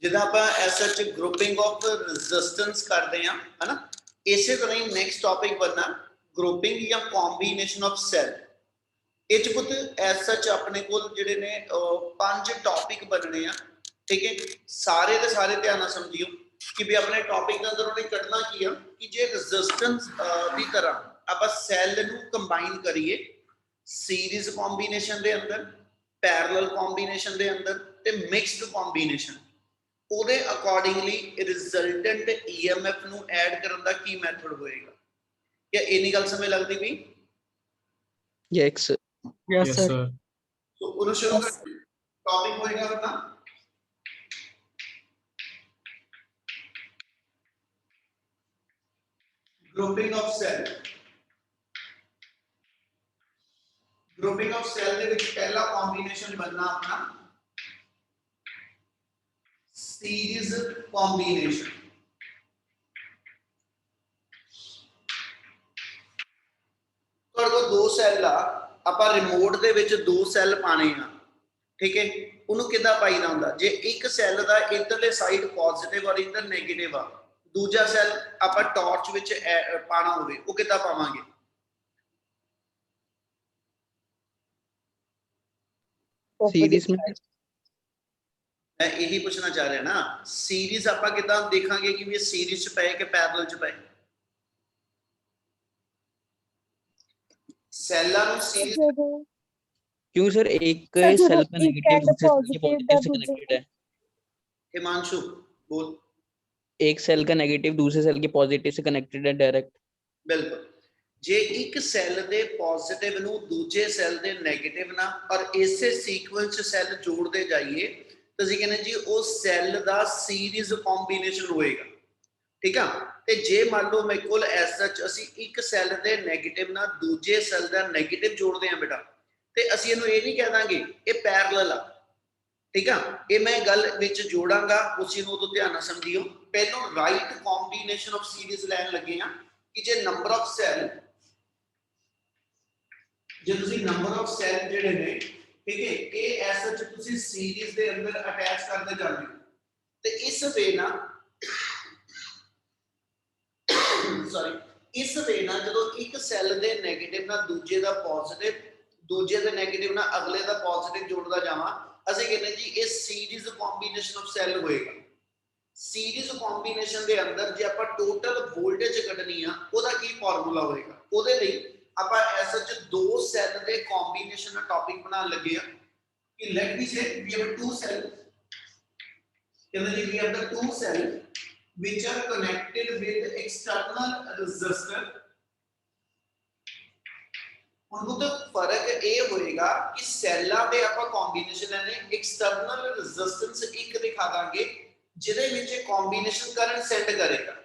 जिदा आप SH grouping of resistance करते हैं है ना, इसे तरह ही नेक्स्ट टॉपिक बनना ग्रुपिंग या कॉम्बीनेशन ऑफ सेल। इच पुत एसएच अपने को जिहड़े ने 5 टॉपिक बनने हैं, ठीक है। सारे के सारे ध्यान नाल समझियो कि भी अपने टॉपिक के अंदर उन्हें करना की है कि जे रेजिस्टेंस की तरह आप सैल नूं कंबाइन करिए सीरीज कॉम्बीनेशन के अंदर, पैरेलल कॉम्बीनेशन के अंदर ते मिक्स्ड कॉम्बीनेशन, ਉਹਦੇ ਅਕੋਰਡਿੰਗਲੀ ਰਿਜ਼ਲਟੈਂਟ ਈਐਮਐਫ ਨੂੰ ਐਡ ਕਰਨ ਦਾ ਕੀ ਮੈਥਡ ਹੋਏਗਾ। क्या इन्नी गल समझ लगती भी? Yes sir. तो उन्हें शुरू कर टॉपिक होएगा अपना grouping of cell. Grouping of cell ਦੇ ਵਿੱਚ ਪਹਿਲਾ ਕੰਬੀਨੇਸ਼ਨ बनना अपना सीरीज कॉम्बिनेशन। ਤੁਹਾਡੇ ਕੋਲ ਦੋ ਸੈੱਲ ਆ, ਆਪਾਂ ਰਿਮੋਟ ਦੇ ਵਿੱਚ ਦੋ ਸੈੱਲ ਪਾਣੇ ਆ, ਠੀਕ ਹੈ। ਉਹਨੂੰ ਕਿੱਦਾਂ ਪਾਈਦਾ ਹੁੰਦਾ, ਜੇ ਇੱਕ ਸੈੱਲ ਦਾ ਇਧਰਲੇ ਸਾਈਡ ਪੋਜ਼ਿਟਿਵ ਔਰ ਇਧਰ ਨੈਗੇਟਿਵ ਆ, ਦੂਜਾ ਸੈੱਲ ਆਪਾਂ ਟਾਰਚ ਵਿੱਚ ਪਾਣਾ ਹੋਵੇ, ਉਹ ਕਿੱਦਾਂ ਪਾਵਾਂਗੇ? सीरीज में मैं यही पूछना चाह रहा ना, सीरीज ਆਪਾਂ ਕਿੱਦਾਂ ਦੇਖਾਂਗੇ ਕਿ ਇਹ ਸੀਰੀਜ਼ ਚ ਪਏ ਕਿ ਪੈਰਲਲ ਚ ਪਏ? सेल्ला नु सीरीज क्यों सर एक सेल का नेगेटिव दूसरे सेल के पॉजिटिव से कनेक्टेड है। हिमांशु बोल। एक सेल का नेगेटिव दूसरे सेल के पॉजिटिव से कनेक्टेड है डायरेक्ट। बिल्कुल, जे एक सेल दे पॉजिटिव नु दूजे सेल दे नेगेटिव ना और इसे सीक्वेंस सेल जोड़ते जाइए तो जी कहने जी वो सेल दा सीरीज कॉम्बिनेशन होएगा, ठीक है। ते जे मान लो मेरे को एसएच असी एक सेल दे नेगेटिव ना दूजे सेल दा नेगेटिव जोड़ते हैं बेटा, ते असी इहनूं ये नहीं कह दांगे ये पैरेलल आ, ठीक है। ये मैं गल विच जोड़ांगा, उसी नूं उदों ध्यान नाल समझियो। पहलों राइट कॉम्बिनेशन ऑफ सीरीज लैन लगे हां कि जे नंबर ऑफ सेल, जे तुसीं नंबर ऑफ सेल जिहड़े ने, ठीक है, ये एसएच तुसीं सीरीज दे अंदर अटैच करदे जांदे हो ते इस वे ना सॉरी इस वे ना जो एक सेल दे नेगेटिव ना दूजे दा पॉजिटिव, दूजे दे नेगेटिव ना अगले दा पॉजिटिव जोड़दा जावां, ਅਸੀਂ ਕਹਿੰਦੇ ਜੀ ਇਹ ਸੀਰੀਜ਼ ਕੰਬੀਨੇਸ਼ਨ ਆਫ ਸੈੱਲ ਹੋਏਗਾ। ਸੀਰੀਜ਼ ਕੰਬੀਨੇਸ਼ਨ ਦੇ ਅੰਦਰ ਜੇ ਆਪਾਂ ਟੋਟਲ ਵੋਲਟੇਜ ਕੱਢਣੀ ਆ, ਉਹਦਾ ਕੀ ਫਾਰਮੂਲਾ ਹੋਏਗਾ? ਉਹਦੇ ਲਈ ਆਪਾਂ ਐਸਐਚ ਦੋ ਸੈੱਲ ਦੇ ਕੰਬੀਨੇਸ਼ਨ ਦਾ ਟੌਪਿਕ ਬਣਾਉਣ ਲੱਗੇ ਆ ਕਿ let me say we have two cell, ਕਹਿੰਦੇ ਜੀ we have the two cell which are connected with external resistor। उनको तो फर्क ये होएगा कि सेल्ला दे आपा कॉम्बिनेशन है ने एक्सटर्नल रेजिस्टेंस एक दिखा दांगे जिदे विच कॉम्बिनेशन करंट सेंड करेगा।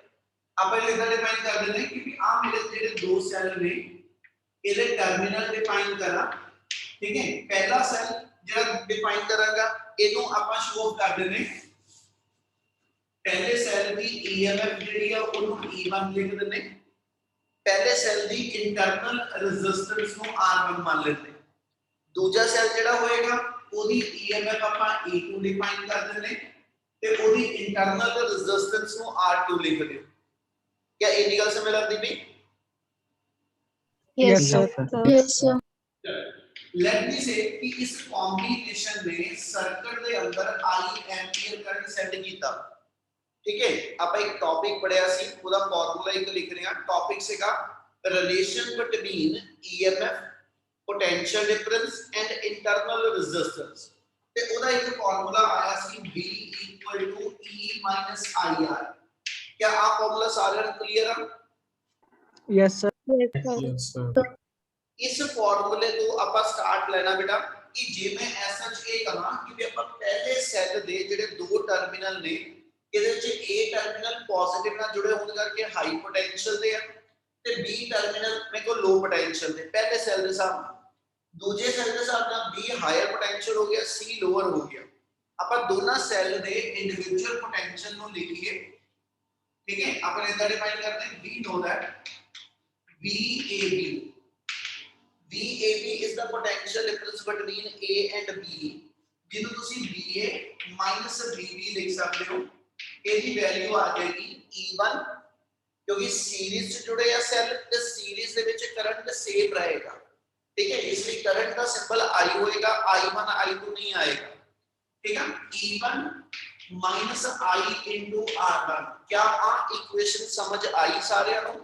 आप इधर डिफाइन कर देने कि भी आ मेरे जेडे दो सेल ने इहदे टर्मिनल डिफाइन करा, ठीक है। पहला सेल जेड़ा डिफाइन करांगा इनु आपा शो कर देने, पहले सेल की ईएमएफ जेडी है उन्होंने E1 लिख देने, पहले सेल की इंटरनल रेजिस्टेंस को R1 मान लेते, दूजा सेल जेड़ा होएगा ओदी ईएमएफ आपा E2 डिफाइन कर देने ते ओदी इंटरनल रेजिस्टेंस को R2 लिख दे। क्या इतनी गल समझ लगदी भी? Yes sir. Yes sir. Let me से कि इस कॉम्बिनेशन में सर्किट के अंदर I एम्पीयर करंट सेंड कीता, ठीक है। आप एक टॉपिक पढ़िया सी, पूरा फार्मूला एक लिख रहे हैं। Topic Sega relation between EMF, potential difference and internal resistance, ते ओदा एक फार्मूला आया सी V = E - IR। क्या आप फार्मूला सारे क्लियर है? Yes sir. Yes sir. इस फार्मूले तो आप स्टार्ट लेना बेटा कि जे मैं एसएच ए कहां कि आप पहले सेल दे जेडे दो टर्मिनल ने ਇਹਦੇ ਚ A ਟਰਮੀਨਲ ਪੋਜ਼ਿਟਿਵ ਨਾਲ ਜੁੜੇ ਹੋਣ ਕਰਕੇ ਹਾਈ ਪੋਟੈਂਸ਼ੀਅਲ ਦੇ ਆ ਤੇ B ਟਰਮੀਨਲ ਮੇਰੇ ਕੋਲ ਲੋ ਪੋਟੈਂਸ਼ੀਅਲ ਦੇ, ਪਹਿਲੇ ਸੈੱਲ ਦੇ ਹਿਸਾਬ ਨਾਲ। ਦੂਜੇ ਸੈੱਲ ਦੇ ਹਿਸਾਬ ਨਾਲ B ਹਾਇਰ ਪੋਟੈਂਸ਼ੀਅਲ ਹੋ ਗਿਆ, C ਲੋਅਰ ਹੋ ਗਿਆ। ਆਪਾਂ ਦੋਨਾਂ ਸੈੱਲ ਦੇ ਇੰਡੀਵਿਜੂਅਲ ਪੋਟੈਂਸ਼ੀਅਲ ਨੂੰ ਲਿਖੀਏ, ਠੀਕ ਹੈ। ਆਪਾਂ ਇਹਦਾ ਡਿਫਾਈਨ ਕਰਦੇ ਹਾਂ we know that VAB is the potential difference between A and B ਜਿਹਨੂੰ ਤੁਸੀਂ BA ਮਾਈਨਸ BB ਲਿਖ ਸਕਦੇ ਹੋ। ਇਹਦੀ ਵੈਲਿਊ ਆ ਜਾਏਗੀ E1 क्योंकि सीरीज से जुड़े या सेल ते सीरीज दे विच करंट सेम रहेगा, ठीक है, इसलिए करंट का सिंबल I होएगा, I1 I2 नहीं आएगा, ठीक है। E1 minus I into R1, क्या आप इक्वेशन समझ आई सारे नु?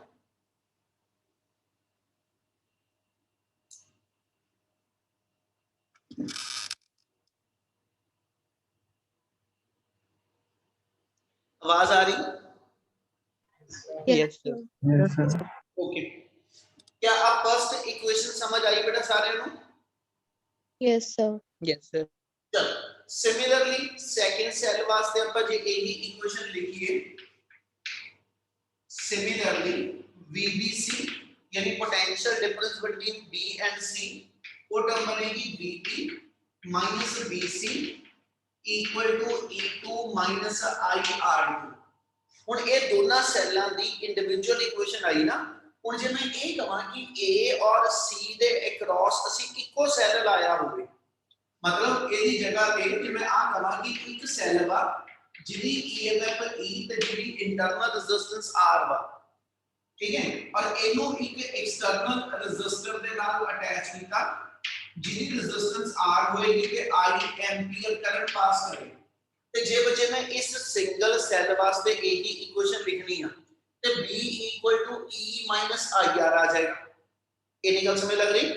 आवाज आ रही? Yes, sir. Yes, sir. Okay, क्या आप फर्स्ट इक्वेशन समझ आई बेटा सारे नु? Yes, sir. Yes, sir. चल सिमिलरली सेकंड सेल वास्ते ਆਪਾਂ ਜੇ ਇਹੀ ਇਕੁਏਸ਼ਨ ਲਿਖੀਏ, सिमिलरली VBC यानी potential difference between B and C, वो टर्म बनेगी VB minus BC equal to E2 minus IR2। ਹੁਣ ਇਹ ਦੋਨਾਂ ਸੈੱਲਾਂ ਦੀ ਇੰਡੀਵਿਜੂਅਲ ਇਕੁਏਸ਼ਨ ਆਈ ਨਾ। ਹੁਣ ਜੇ ਮੈਂ ਇਹ ਕਹਾਂ ਕਿ A ਔਰ C ਦੇ ਅਕ੍ਰੋਸ ਅਸੀਂ ਇੱਕੋ ਸੈੱਲ ਲਾਇਆ ਹੋਵੇ, मतलब ਇਹਦੀ ਜਗ੍ਹਾ ਤੇ ਜੇ ਮੈਂ ਆ ਕਹਾਂ ਕਿ ਇੱਕ ਸੈੱਲ ਵਾ ਜਿਹਦੀ EMF E ਤੇ ਜਿਹਦੀ ਇੰਟਰਨਲ ਰੈਜ਼ਿਸਟੈਂਸ R ਵਾ, ਠੀਕ ਹੈ, ਔਰ ਇਹਨੂੰ ਇੱਕ ਐਕਸਟਰਨਲ ਰੈਜ਼ਿਸਟਰ ਦੇ ਨਾਲ ਅਟੈਚ ਕੀਤਾ ਜਿਹਦੀ ਰੈਜ਼ਿਸਟੈਂਸ R ਹੋਏਗੀ ਤੇ I ਐਂਪੀਅਰ ਕਰੰਟ ਪਾਸ ਕਰੇ। ਤੇ ਜੇ ਬਚੇ ਮੈਂ ਇਸ ਸਿੰਗਲ ਸੈੱਲ ਵਾਸਤੇ ਇਹੀ ਇਕੁਏਸ਼ਨ ਲਿਖਣੀ ਆ ਤੇ B equal to E minus IR ਆ ਜਾਏਗਾ। ਇਹ ਗੱਲ ਸਮਝ ਲੱਗ ਰਹੀ?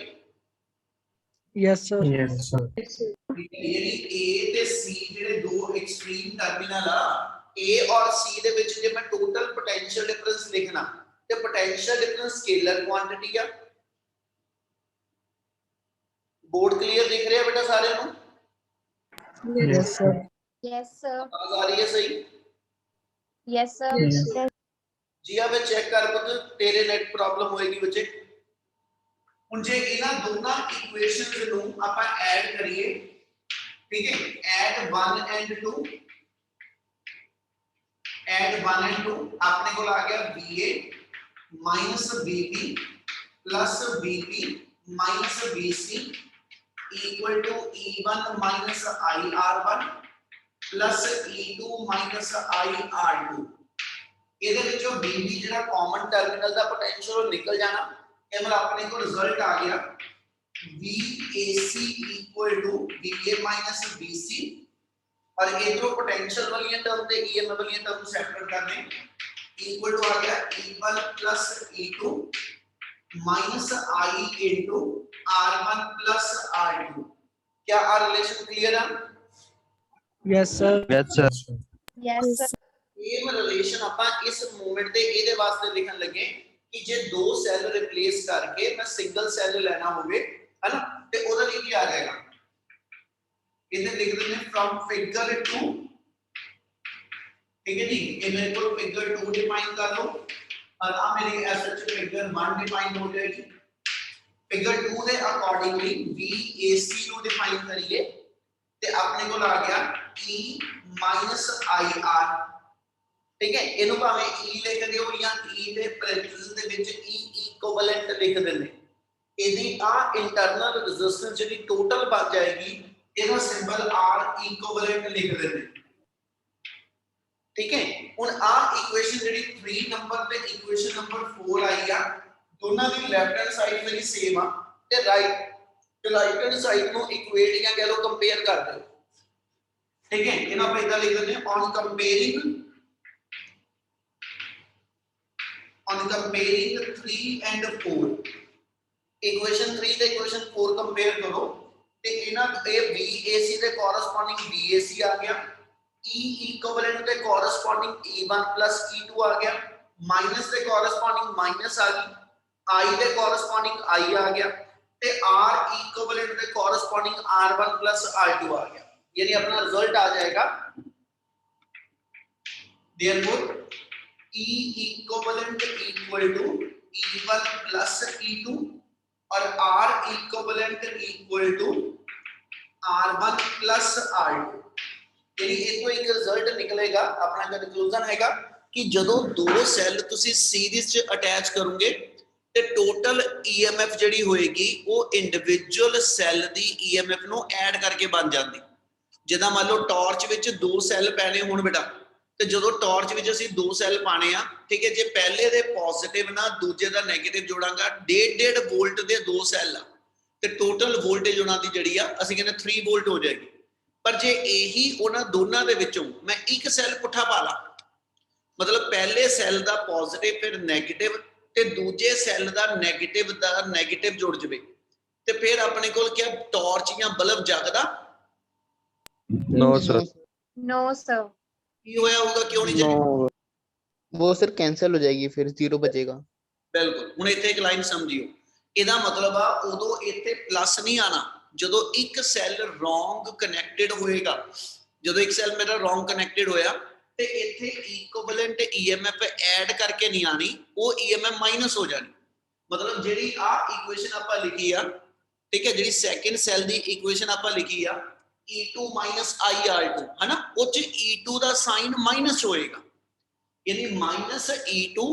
Yes, sir. Yes, sir. यानी A ਤੇ C ਜਿਹੜੇ ਦੋ ਐਕਸਟ੍ਰੀਮ ਟਰਮੀਨਲ ਆ A ਔਰ C ਦੇ ਵਿੱਚ ਜੇ ਮੈਂ ਟੋਟਲ ਪੋਟੈਂਸ਼ੀਅਲ ਡਿਫਰੈਂਸ ਲਿਖਣਾ ਤੇ ਪੋਟੈਂਸ਼ੀਅਲ ਡਿਫਰੈਂਸ ਸਕੇਲਰ ਕੁਆਂਟੀਟੀ ਆ। बोर्ड क्लियर दिख रहा है बेटा सारे ਨੂੰ? Yes, sir. Yes, sir. आवाज आ रही है सही? Yes, sir. Yes. जी अब चेक कर पुੱਤ तेरे नेट प्रॉब्लम होएगी बच्चे। ਹੁਣ ਜੇ ਇਹਨਾਂ ਦੋਨਾਂ ਇਕੁਏਸ਼ਨਸ ਨੂੰ ਆਪਾਂ ਐਡ ਕਰੀਏ, ठीक है, add 1 and 2, add 1 and 2 अपने को आ गया BA minus BB plus BB minus BC equal to E1 minus IR1 plus E2 minus IR2। ਇਹਦੇ ਵਿੱਚੋਂ BB ਜਿਹੜਾ ਕਾਮਨ ਟਰਮੀਨਲ ਦਾ ਪੋਟੈਂਸ਼ੀਅਲ ਉਹ ਨਿਕਲ ਜਾਣਾ। ਇਹ ਮਤਲਬ ਆਪਣੇ ਕੋਲ ਰਿਜ਼ਲਟ ਆ ਗਿਆ VAC equal to VA minus BC, और इधरों पोटेंशियल वाली टर्म पे EMF वाली टर्म सेपरेट करने इक्वल टू आ गया E1 plus E2 minus I into R1 plus R2। क्या आ रिलेशन क्लियर है? Yes, sir. Yes, sir. Yes, sir. Yes, sir. ਇਹ relation ਆਪਾਂ ਇਸ ਮੂਵਮੈਂਟ ਤੇ ਇਹਦੇ ਵਾਸਤੇ ਲਿਖਣ ਲੱਗੇ ਕਿ ਜੇ ਦੋ ਸੈੱਲ ਰਿਪਲੇਸ ਕਰਕੇ ਮੈਂ ਸਿੰਗਲ ਸੈੱਲ ਲੈਣਾ ਹੋਵੇ है ना, ਤੇ ਉਹਦਾ ਲਈ ਕੀ ਆ ਜਾਏਗਾ? इधर लिख देते हैं फ्रॉम फिगर 2, ठीक है जी। ये मेरे को फिगर 2 डिफाइन कर लो और आ मेरी एसएच फिगर 1 डिफाइन हो जाएगी। फिगर 2 ਦੇ ਅਕੋਰਡਿੰਗਲੀ VAC ਨੂੰ ਡਿਫਾਈਨ ਕਰੀਏ ਤੇ ਆਪਣੇ ਕੋਲ ਆ ਗਿਆ E IR, ठीक है। ਇਹਨੂੰ ਭਾਵੇਂ E ਲਿਖ ਦਿਓ ਜਾਂ E ਦੇ ਪੈਰੇਲਲ ਦੇ ਵਿੱਚ E ਇਕੁਇਵਲੈਂਟ ਲਿਖ ਦਿੰਦੇ। ਇਹਦੀ ਆ ਇੰਟਰਨਲ ਰੈਜ਼ਿਸਟੈਂਸ ਜਿਹੜੀ ਟੋਟਲ ਬਣ ਜਾਏਗੀ, ਇਹਦਾ ਸਿੰਬਲ R ਇਕੁਇਵਲੈਂਟ ਲਿਖ ਦਿੰਦੇ, ਠੀਕ ਹੈ। ਹੁਣ ਆ ਇਕੁਏਸ਼ਨ ਜਿਹੜੀ 3 ਨੰਬਰ ਤੇ ਇਕੁਏਸ਼ਨ ਨੰਬਰ 4 ਆਈ ਆ, ਦੋਨਾਂ ਦੀ ਲੈਫਟ ਹੈਂਡ ਸਾਈਡ ਮੇਰੀ ਸੇਮ ਆ ਤੇ ਰਾਈਟ ਹੈਂਡ ਸਾਈਡ ਨੂੰ ਇਕੁਏਟ ਜਾਂ ਕਹ ਲਓ ਕੰਪੇਅਰ ਕਰ ਦਿਓ, ਠੀਕ ਹੈ। ਇਹਨਾਂ ਆਪਾਂ ਇਦਾਂ ਲਿਖ ਦਿੰਦੇ ਔਨ ਕੰਪੇਅਰਿੰਗ 3 and 4, इक्वेशन 3 ਤੇ ਇਕੁਏਸ਼ਨ 4 ਕੰਪੇਅਰ ਕਰੋ ਤੇ ਇਹਨਾਂ ਇਹ VAC ਦੇ ਕੋਰਸਪੋਂਡਿੰਗ VAC ਆ ਗਿਆ, E ਇਕੁਇਵਲੈਂਟ ਦੇ ਕੋਰਸਪੋਂਡਿੰਗ E1 E2 ਆ ਗਿਆ, ਮਾਈਨਸ ਦੇ ਕੋਰਸਪੋਂਡਿੰਗ ਮਾਈਨਸ ਆ ਗਈ, I ਦੇ ਕੋਰਸਪੋਂਡਿੰਗ I ਆ ਗਿਆ ਤੇ R ਇਕੁਇਵਲੈਂਟ ਦੇ ਕੋਰਸਪੋਂਡਿੰਗ R1 R2 ਆ ਗਿਆ। यानी अपना रिजल्ट आ जाएगा therefore E equivalent equal to E1 plus E2 और R equivalent equal to R1 plus R2। यानी एक तो एक रिजल्ट निकलेगा। अपना कंक्लूजन हैगा कि ਜਦੋਂ ਦੋ ਸੈੱਲ ਤੁਸੀਂ ਸੀਰੀਜ਼ ਚ ਅਟੈਚ ਕਰੋਗੇ ਤੇ ਟੋਟਲ EMF ਜਿਹੜੀ ਹੋਏਗੀ ਉਹ ਇੰਡੀਵਿਜੂਅਲ ਸੈੱਲ ਦੀ EMF ਨੂੰ ਐਡ ਕਰਕੇ ਬਣ ਜਾਂਦੀ। ਜਿੱਦਾਂ ਮੰਨ ਲਓ ਟਾਰਚ ਵਿੱਚ 2 ਸੈੱਲ ਪੈਣੇ ਹੋਣ ਬੇਟਾ, ਤੇ ਜਦੋਂ ਟਾਰਚ ਵਿੱਚ ਅਸੀਂ 2 ਸੈੱਲ ਪਾਣੇ ਆ, ਠੀਕ ਹੈ, ਜੇ ਪਹਿਲੇ ਦੇ ਪੋਜ਼ਿਟਿਵ ਨਾਲ ਦੂਜੇ ਦਾ ਨੈਗੇਟਿਵ ਜੋੜਾਂਗਾ, 1.5 ਵੋਲਟ ਦੇ 2 ਸੈੱਲ ਆ, ਤੇ ਟੋਟਲ ਵੋਲਟੇਜ ਉਹਨਾਂ ਦੀ ਜਿਹੜੀ ਆ ਅਸੀਂ ਕਹਿੰਦੇ 3 ਵੋਲਟ ਹੋ ਜਾਏਗੀ। ਪਰ ਜੇ ਇਹੀ ਉਹਨਾਂ ਦੋਨਾਂ ਦੇ ਵਿੱਚੋਂ ਮੈਂ ਇੱਕ ਸੈੱਲ ਪੁੱਠਾ ਪਾ ਲਾਂ, ਮਤਲਬ ਪਹਿਲੇ ਸੈੱਲ ਦਾ ਪੋਜ਼ਿਟਿਵ ਫਿਰ ਨੈਗੇਟਿਵ ਤੇ ਦੂਜੇ ਸੈੱਲ ਦਾ ਨੈਗੇਟਿਵ ਜੁੜ ਜਵੇ, ਤੇ ਫਿਰ ਆਪਣੇ ਕੋਲ ਕੀ ਟਾਰਚ ਜਾਂ ਬਲਬ ਜਗਦਾ? No sir. No, sir. ਕੀ ਹੋਇਆ ਹੋਊਗਾ, ਕਿਉਂ ਨਹੀਂ ਜਗੀ? नो, वो सर कैंसिल हो जाएगी, फिर 0 बचेगा। ਬਿਲਕੁਲ। ਹੁਣ ਇੱਥੇ ਇੱਕ ਲਾਈਨ ਸਮਝਿਓ, ਇਹਦਾ ਮਤਲਬ ਆ ਉਦੋਂ ਇੱਥੇ ਪਲੱਸ ਨਹੀਂ ਆਣਾ ਜਦੋਂ ਇੱਕ ਸੈੱਲ ਰੋਂਗ ਕਨੈਕਟਡ ਹੋਏਗਾ। ਜਦੋਂ ਇੱਕ ਸੈੱਲ ਮੇਰਾ ਰੋਂਗ ਕਨੈਕਟਡ ਹੋਇਆ ਤੇ ਇੱਥੇ ਇਕੁਇਵਲੈਂਟ ਈਐਮਐਫ ਐਡ ਕਰਕੇ ਨਹੀਂ ਆਣੀ, ਉਹ ਈਐਮਐਫ ਮਾਈਨਸ ਹੋ ਜਾਣੀ। ਮਤਲਬ ਜਿਹੜੀ ਆ ਇਕੁਏਸ਼ਨ ਆਪਾਂ ਲਿਖੀ ਆ, ਠੀਕ ਹੈ, ਜਿਹੜੀ ਸੈਕਿੰਡ ਸੈੱਲ ਦੀ ਇਕੁਏਸ਼ਨ ਆਪਾਂ ਲਿਖੀ ਆ E2 IR2 ਹੈ ਨਾ, ਉਹ ਚ E2 ਦਾ ਸਾਈਨ ਮਾਈਨਸ ਹੋਏਗਾ, ਯਾਨੀ -E2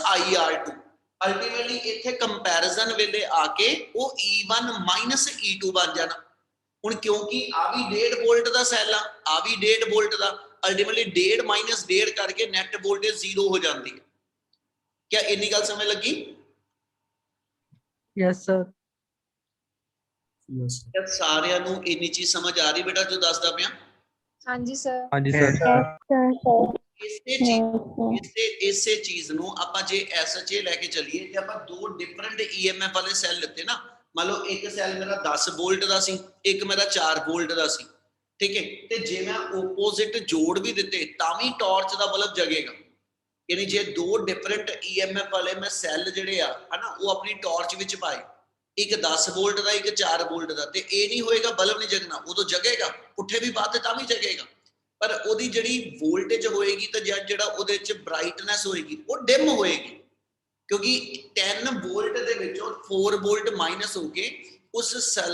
IR2। ਅਲਟੀਮੇਟਲੀ ਇੱਥੇ ਕੰਪੈਰੀਜ਼ਨ ਵੇਲੇ ਆ ਕੇ ਉਹ E1 E2 ਬਣ ਜਾਣਾ। ਹੁਣ ਕਿਉਂਕਿ ਆ ਵੀ 1.5 ਵੋਲਟ ਦਾ ਸੈੱਲ ਆ ਵੀ 1.5 ਵੋਲਟ ਦਾ, ਅਲਟੀਮੇਟਲੀ 1.5 - 1.5 ਕਰਕੇ ਨੈਟ ਵੋਲਟੇਜ 0 ਹੋ ਜਾਂਦੀ ਹੈ। ਕਿਆ ਇੰਨੀ ਗੱਲ ਸਮਝ ਲੱਗੀ? Yes, sir. Yes. ਕਿਆ ਸਾਰਿਆਂ ਨੂੰ ਇੰਨੀ ਚੀਜ਼ ਸਮਝ ਆ ਰਹੀ ਬੇਟਾ ਜੋ ਦੱਸਦਾ ਪਿਆ? ਹਾਂਜੀ sir. हाँ जी Yes, सर। ਇਸੇ ਚੀਜ਼ ਨੂੰ ਆਪਾਂ ਜੇ SHA ਲੈ ਕੇ ਚੱਲੀਏ, ਜੇ ਆਪਾਂ 2 ਡਿਫਰੈਂਟ EMF ਵਾਲੇ ਸੈੱਲ ਲਿੱਤੇ ਨਾ, ਮੰਨ ਲਓ ਇੱਕ ਸੈੱਲ ਮੇਰਾ 10 ਵੋਲਟ ਦਾ ਸੀ, ਇੱਕ ਮੇਰਾ 4 ਵੋਲਟ ਦਾ ਸੀ, ਠੀਕ ਹੈ, ਤੇ ਜੇ ਮੈਂ ਆਪੋਜ਼ਿਟ ਜੋੜ ਵੀ ਦਿੱਤੇ ਤਾਂ ਵੀ ਟਾਰਚ ਦਾ ਬਲਬ ਜਗੇਗਾ। ਯਾਨੀ ਜੇ 2 ਡਿਫਰੈਂਟ EMF ਵਾਲੇ ਮੈਂ ਸੈੱਲ ਜਿਹੜੇ ਆ ਹਨਾ ਉਹ ਆਪਣੀ ਟਾਰਚ ਵਿੱਚ ਪਾਏ, ਇੱਕ 10 ਵੋਲਟ ਦਾ, ਇੱਕ 4 ਵੋਲਟ ਦਾ, ਤੇ ਇਹ ਨਹੀਂ ਹੋਏਗਾ ਬਲਬ ਨਹੀਂ ਜਗਣਾ, ਉਦੋਂ ਜਗੇਗਾ, ਪੁੱਠੇ ਵੀ ਬਾਤ ਤਾਂ ਵੀ ਜਗੇਗਾ, ਪਰ ਉਹਦੀ ਜਿਹੜੀ ਵੋਲਟੇਜ ਹੋਏਗੀ ਤੇ ਜਿਹੜਾ ਉਹਦੇ ਚ ਬ੍ਰਾਈਟਨੈਸ ਹੋਏਗੀ ਉਹ ਡਿਮ ਹੋਏਗੀ, ਕਿਉਂਕਿ 10 ਵੋਲਟ ਦੇ ਵਿੱਚੋਂ 4 ਵੋਲਟ ਮਾਈਨਸ ਹੋ ਕੇ ਉਸ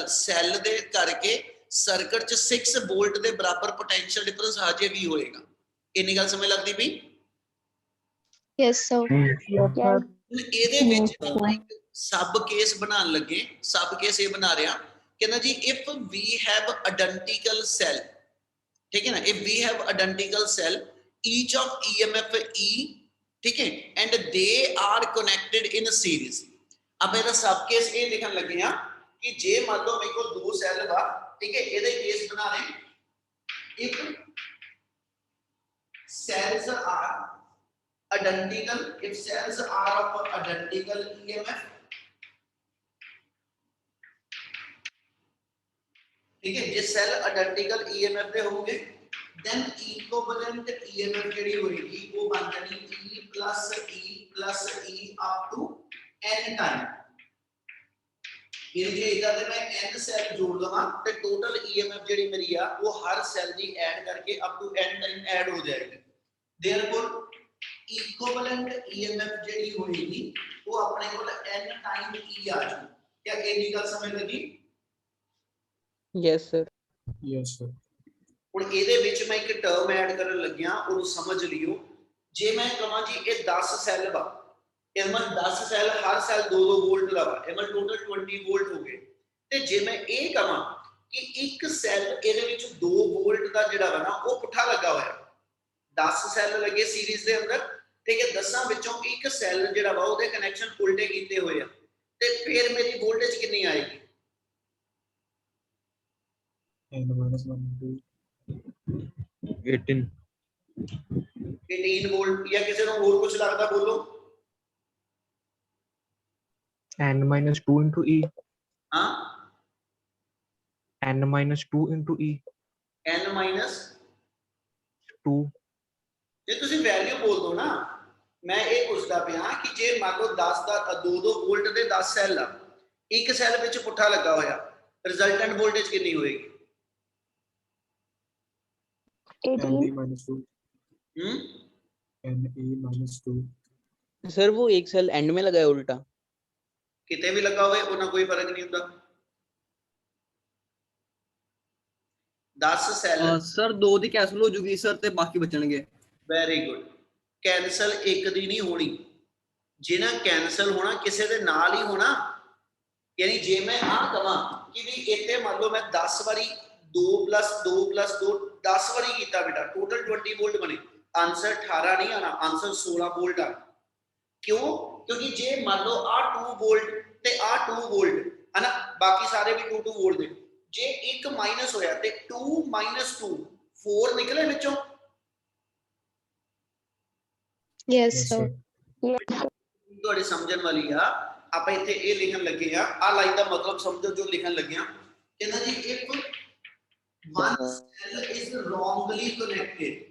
ਸੈੱਲ ਦੇ ਕਰਕੇ ਸਰਕਟ ਚ 6 ਵੋਲਟ ਦੇ ਬਰਾਬਰ ਪੋਟੈਂਸ਼ੀਅਲ ਡਿਫਰੈਂਸ ਹਜੇ ਵੀ ਹੋਏਗਾ। ਇੰਨੀ ਗੱਲ ਸਮਝ ਲੱਗਦੀ ਪਈ? Yes, sir. Yes, sir. ਇਹਦੇ ਵਿੱਚ ਆਪਾਂ ਇੱਕ ਸਬ ਕੇਸ ਬਣਾਉਣ ਲੱਗੇ। ਸਬ ਕੇਸ ਇਹ ਬਣਾ ਰਿਹਾ, ਕਹਿੰਦਾ ਜੀ if we have identical cell, ठीक है ना, if we have identical cell each of EMF E, ठीक है, and they are connected in a series। अब ਇਹਦਾ ਸਬ ਕੇਸ ਇਹ ਲਿਖਣ ਲੱਗੇ ਆ ਕਿ ਜੇ ਮੰਨ ਲਓ ਮੇਰੇ ਕੋਲ 2 ਸੈੱਲ ਵਾ, ਠੀਕ ਹੈ, ਇਹਦੇ ਕੇਸ ਬਣਾ ਰਹੇ if cells are identical, if cells are of identical EMF, ठीक है, जे सेल आइडेंटिकल EMF ਦੇ ਹੋਣਗੇ then equivalent EMF ਜਿਹੜੀ ਹੋਏਗੀ ਉਹ ਬਣ ਜਾਣੀ E plus E up to n time। ਇਹ ਜੇ ਇਹਦਾ ਤੇ ਮੈਂ n ਸੈੱਲ ਜੋੜ ਲਵਾਂ ਤੇ ਟੋਟਲ EMF ਜਿਹੜੀ ਮੇਰੀ ਆ ਉਹ ਹਰ ਸੈੱਲ ਦੀ ਐਡ ਕਰਕੇ up to n time add ਹੋ ਜਾਏਗੀ। therefore equivalent EMF ਜਿਹੜੀ ਹੋਏਗੀ ਉਹ ਆਪਣੇ ਕੋਲ n time E ਆ ਜਾਊ। ਕਿਆ ਇਹ ਗੱਲ ਸਮਝ ਲੱਗੀ? Yes sir. Yes, sir. ਹੁਣ ਇਹਦੇ ਵਿੱਚ ਮੈਂ ਇੱਕ ਟਰਮ ਐਡ ਕਰਨ ਲੱਗਿਆ, ਉਹਨੂੰ ਸਮਝ ਲਿਓ। ਜੇ ਮੈਂ ਕਹਾਂ ਜੀ ਇਹ 10 ਸੈੱਲ ਵਾ, ਇਹ ਮਨ 10 ਸੈੱਲ ਹਰ ਸੈੱਲ 2-2 ਵੋਲਟ ਦਾ ਵਾ, ਇਹ ਮਨ ਟੋਟਲ 20 ਵੋਲਟ ਹੋ ਗਏ। ਤੇ ਜੇ ਮੈਂ ਇਹ ਕਹਾਂ ਕਿ ਇੱਕ ਸੈੱਲ ਇਹਦੇ ਵਿੱਚ 2 ਵੋਲਟ ਦਾ ਜਿਹੜਾ ਵਾ ਨਾ ਉਹ ਪੁੱਠਾ ਲੱਗਾ ਹੋਇਆ, 10 ਸੈੱਲ ਲੱਗੇ ਸੀਰੀਜ਼ ਦੇ ਅੰਦਰ, ਠੀਕ ਹੈ, 10 ਵਿੱਚੋਂ ਇੱਕ ਸੈੱਲ ਜਿਹੜਾ ਵਾ ਉਹਦੇ ਕਨੈਕਸ਼ਨ ਉਲਟੇ ਕੀਤੇ ਹੋਏ ਆ, ਤੇ ਫਿਰ ਮੇਰੀ ਵੋਲਟੇਜ ਕਿੰਨੀ ਆਏਗੀ? N minus 1 into 18। 18 ਵੋਲਟ। ਜਾਂ ਕਿਸੇ ਨੂੰ ਹੋਰ ਕੁਝ ਲੱਗਦਾ ਬੋਲੋ। N minus 2 into E. ਹਾਂ, N minus 2 into E. n minus 2. ਜੇ ਤੁਸੀਂ ਵੈਲਿਊ ਬੋਲ ਦੋ ਨਾ, ਮੈਂ ਇਹ ਪੁੱਛਦਾ ਪਿਆ ਕਿ ਜੇ ਮੰਨ ਲਓ 10 ਦਾ 2-2 ਵੋਲਟ ਦੇ 10 ਸੈੱਲ ਆ, ਇੱਕ ਸੈੱਲ ਵਿੱਚ ਪੁੱਠਾ ਲੱਗਾ ਹੋਇਆ, ਰਿਜ਼ਲਟੈਂਟ ਵੋਲਟੇਜ ਕਿੰਨੀ ਹੋਏਗੀ? N E minus 2. ਹੂੰ, N E minus 2. सर वो एक सेल एंड में लगा है उल्टा। ਕਿਤੇ ਵੀ ਲੱਗਾ ਹੋਵੇ ਉਹਨਾਂ ਕੋਈ ਫਰਕ ਨਹੀਂ ਹੁੰਦਾ। 10 ਸੈੱਲ ਸਰ 2 ਦੀ ਕੈਂਸਲ ਹੋ ਜੂਗੀ ਸਰ ਤੇ ਬਾਕੀ ਬਚਣਗੇ। Very good. ਕੈਂਸਲ ਇੱਕ ਦੀ ਨਹੀਂ ਹੋਣੀ, ਜਿਹਨਾਂ ਕੈਂਸਲ ਹੋਣਾ ਕਿਸੇ ਦੇ ਨਾਲ ਹੀ ਹੋਣਾ। ਯਾਨੀ ਜੇ ਮੈਂ ਆਹ ਕਹਾਂ ਕਿ ਵੀ ਇੱਥੇ ਮੰਨ ਲਓ ਮੈਂ 10 ਵਾਰੀ 2 + 2 + 2 10 ਵਾਰੀ ਕੀਤਾ बेटा टोटल 20 वोल्ट बने आंसर 18 नहीं आना आंसर 16 वोल्ट आ क्यों क्योंकि जे मान लो आ 2 वोल्ट ते आ 2 वोल्ट है ना बाकी सारे भी 2 वोल्ट दे जे एक माइनस होया ते 2 - 2 4 निकले विचों Yes, Yes, sir. sir. ਤੁਹਾਡੇ ਸਮਝਣ ਵਾਲੀ ਆ ਆਪਾਂ ਇੱਥੇ ਇਹ ਲਿਖਣ ਲੱਗੇ ਆ ਲਾਈਨ ਦਾ ਮਤਲਬ ਸਮਝੋ ਜੋ ਲਿਖਣ ਲੱਗੇ ਆ ਕਹਿੰਦਾ ਜੀ if one cell is wrongly connected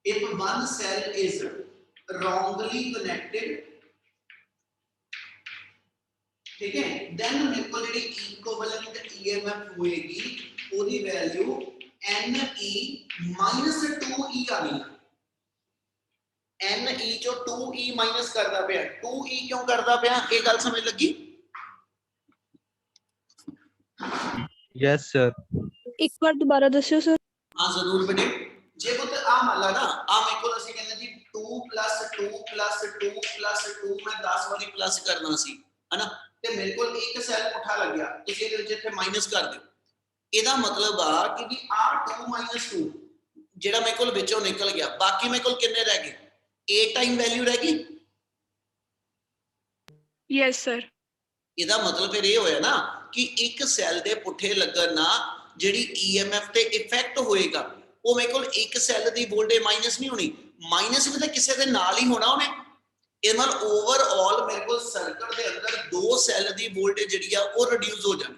if one cell is wrongly connected ठीक है then मेरे को ਜਿਹੜੀ equivalent EMF ਹੋਏਗੀ ਉਹਦੀ ਵੈਲਿਊ NE - 2E ਆਣੀ ਹੈ NE ਚੋਂ 2E ਮਾਈਨਸ ਕਰਦਾ ਪਿਆ 2E ਕਿਉਂ ਕਰਦਾ ਪਿਆ ਇਹ ਗੱਲ ਸਮਝ ਲੱਗੀ यस सर ਇੱਕ ਵਾਰ ਦੁਬਾਰਾ ਦੱਸਿਓ ਸਰ हाँ जरूर बेटे जे पुत्र आ मान ला ना आ मेरे को ਅਸੀਂ ਕਹਿੰਦੇ ਜੀ 2 + 2 + 2 + 2 ਮੈਂ 10 ਵਾਰੀ ਪਲੱਸ ਕਰਨਾ ਸੀ ਹਨਾ ਤੇ ਮੇਰੇ ਕੋਲ ਇੱਕ ਸੈੱਲ ਪੁੱਠਾ ਲੱਗਿਆ ਤੁਸੀਂ ਇਹਦੇ ਵਿੱਚ ਇੱਥੇ ਮਾਈਨਸ ਕਰ ਦਿਓ ਇਹਦਾ ਮਤਲਬ ਆ ਕਿ ਵੀ ਆ 2 - 2 ਜਿਹੜਾ ਮੇਰੇ ਕੋਲ ਵਿੱਚੋਂ ਨਿਕਲ ਗਿਆ ਬਾਕੀ ਮੇਰੇ ਕੋਲ ਕਿੰਨੇ ਰਹਿ ਗਏ A ਟਾਈਮ ਵੈਲਿਊ ਰਹਿ ਗਈ ਯੈਸ ਸਰ ਇਹਦਾ ਮਤਲਬ ਫਿਰ ਇਹ ਹੋਇਆ ਨਾ ਕਿ ਇੱਕ ਸੈੱਲ ਦੇ ਪੁੱਠੇ ਲੱਗਣ ਨਾਲ ਜਿਹੜੀ EMF ਤੇ ਇਫੈਕਟ ਹੋਏਗਾ ਉਹ ਮੇਰੇ ਕੋਲ ਇੱਕ ਸੈੱਲ ਦੀ ਵੋਲਟੇਜ ਮਾਈਨਸ ਨਹੀਂ ਹੋਣੀ ਮਾਈਨਸ ਵੀ ਤਾਂ ਕਿਸੇ ਦੇ ਨਾਲ ਹੀ ਹੋਣਾ ਉਹਨੇ ਇਹ ਨਾਲ ਓਵਰਆਲ ਮੇਰੇ ਕੋਲ ਸਰਕਟ ਦੇ ਅੰਦਰ ਦੋ ਸੈੱਲ ਦੀ ਵੋਲਟੇਜ ਜਿਹੜੀ ਆ ਉਹ ਰਿਡਿਊਸ ਹੋ ਜਾਣੀ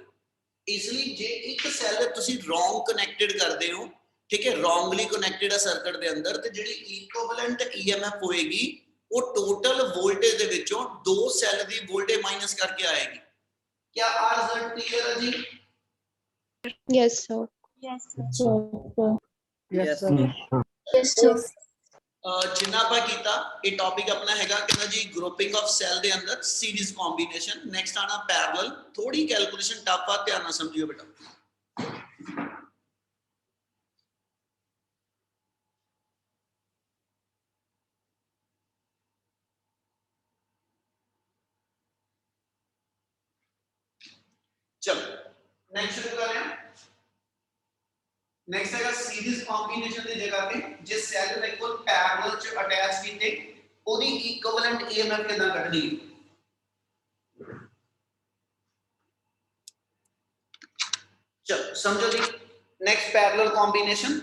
ਇਸ ਲਈ ਜੇ ਇੱਕ ਸੈੱਲ ਤੁਸੀਂ ਰੋਂਗ ਕਨੈਕਟਡ ਕਰਦੇ ਹੋ ਠੀਕ ਹੈ ਰੋਂਗਲੀ ਕਨੈਕਟਡ ਹੈ ਸਰਕਟ ਦੇ ਅੰਦਰ ਤੇ ਜਿਹੜੀ ਇਕੁਇਵਲੈਂਟ EMF ਹੋਏਗੀ ਉਹ ਟੋਟਲ ਵੋਲਟੇਜ ਦੇ ਵਿੱਚੋਂ ਦੋ ਸੈੱਲ ਦੀ ਵੋਲਟੇਜ ਮਾਈਨਸ ਕਰਕੇ ਆਏਗੀ ਕੀ ਆ ਰਿਜ਼ਲਟ ਕਲੀਅਰ ਹੈ ਜੀ yes sir Yes, yes sir ਜਿੰਨਾ ਆਪਾਂ ਕੀਤਾ ਇਹ ਟੌਪਿਕ ਆਪਣਾ ਹੈਗਾ ਕਹਿੰਦਾ ਜੀ ਗਰੁੱਪਿੰਗ ਆਫ ਸੈੱਲ ਦੇ ਅੰਦਰ ਸੀਰੀਜ਼ ਕੰਬੀਨੇਸ਼ਨ ਨੈਕਸਟ ਆਣਾ ਪੈਰਲਲ ਥੋੜੀ ਕੈਲਕੂਲੇਸ਼ਨ ਟਫ ਆ ਧਿਆਨ ਨਾਲ ਸਮਝਿਓ ਬੇਟਾ ਚਲੋ ਨੈਕਸਟ ਸ਼ੁਰੂ ਕਰ ਰਹੇ ਹਾਂ नेक्स्ट है सीरीज कॉम्बिनेशन ਦੀ ਜਗ੍ਹਾ ਤੇ ਜੇ ਸੈੱਲ ਮੇਰੇ ਕੋਲ ਪੈਰਲਲ ਚ ਅਟੈਚ ਕੀਤੇ ਉਹਦੀ ਇਕੁਇਵਲੈਂਟ EMF ਕਿੰਨਾ ਕੱਢਣੀ ਚਲੋ ਸਮਝੋ ਜੀ next parallel combination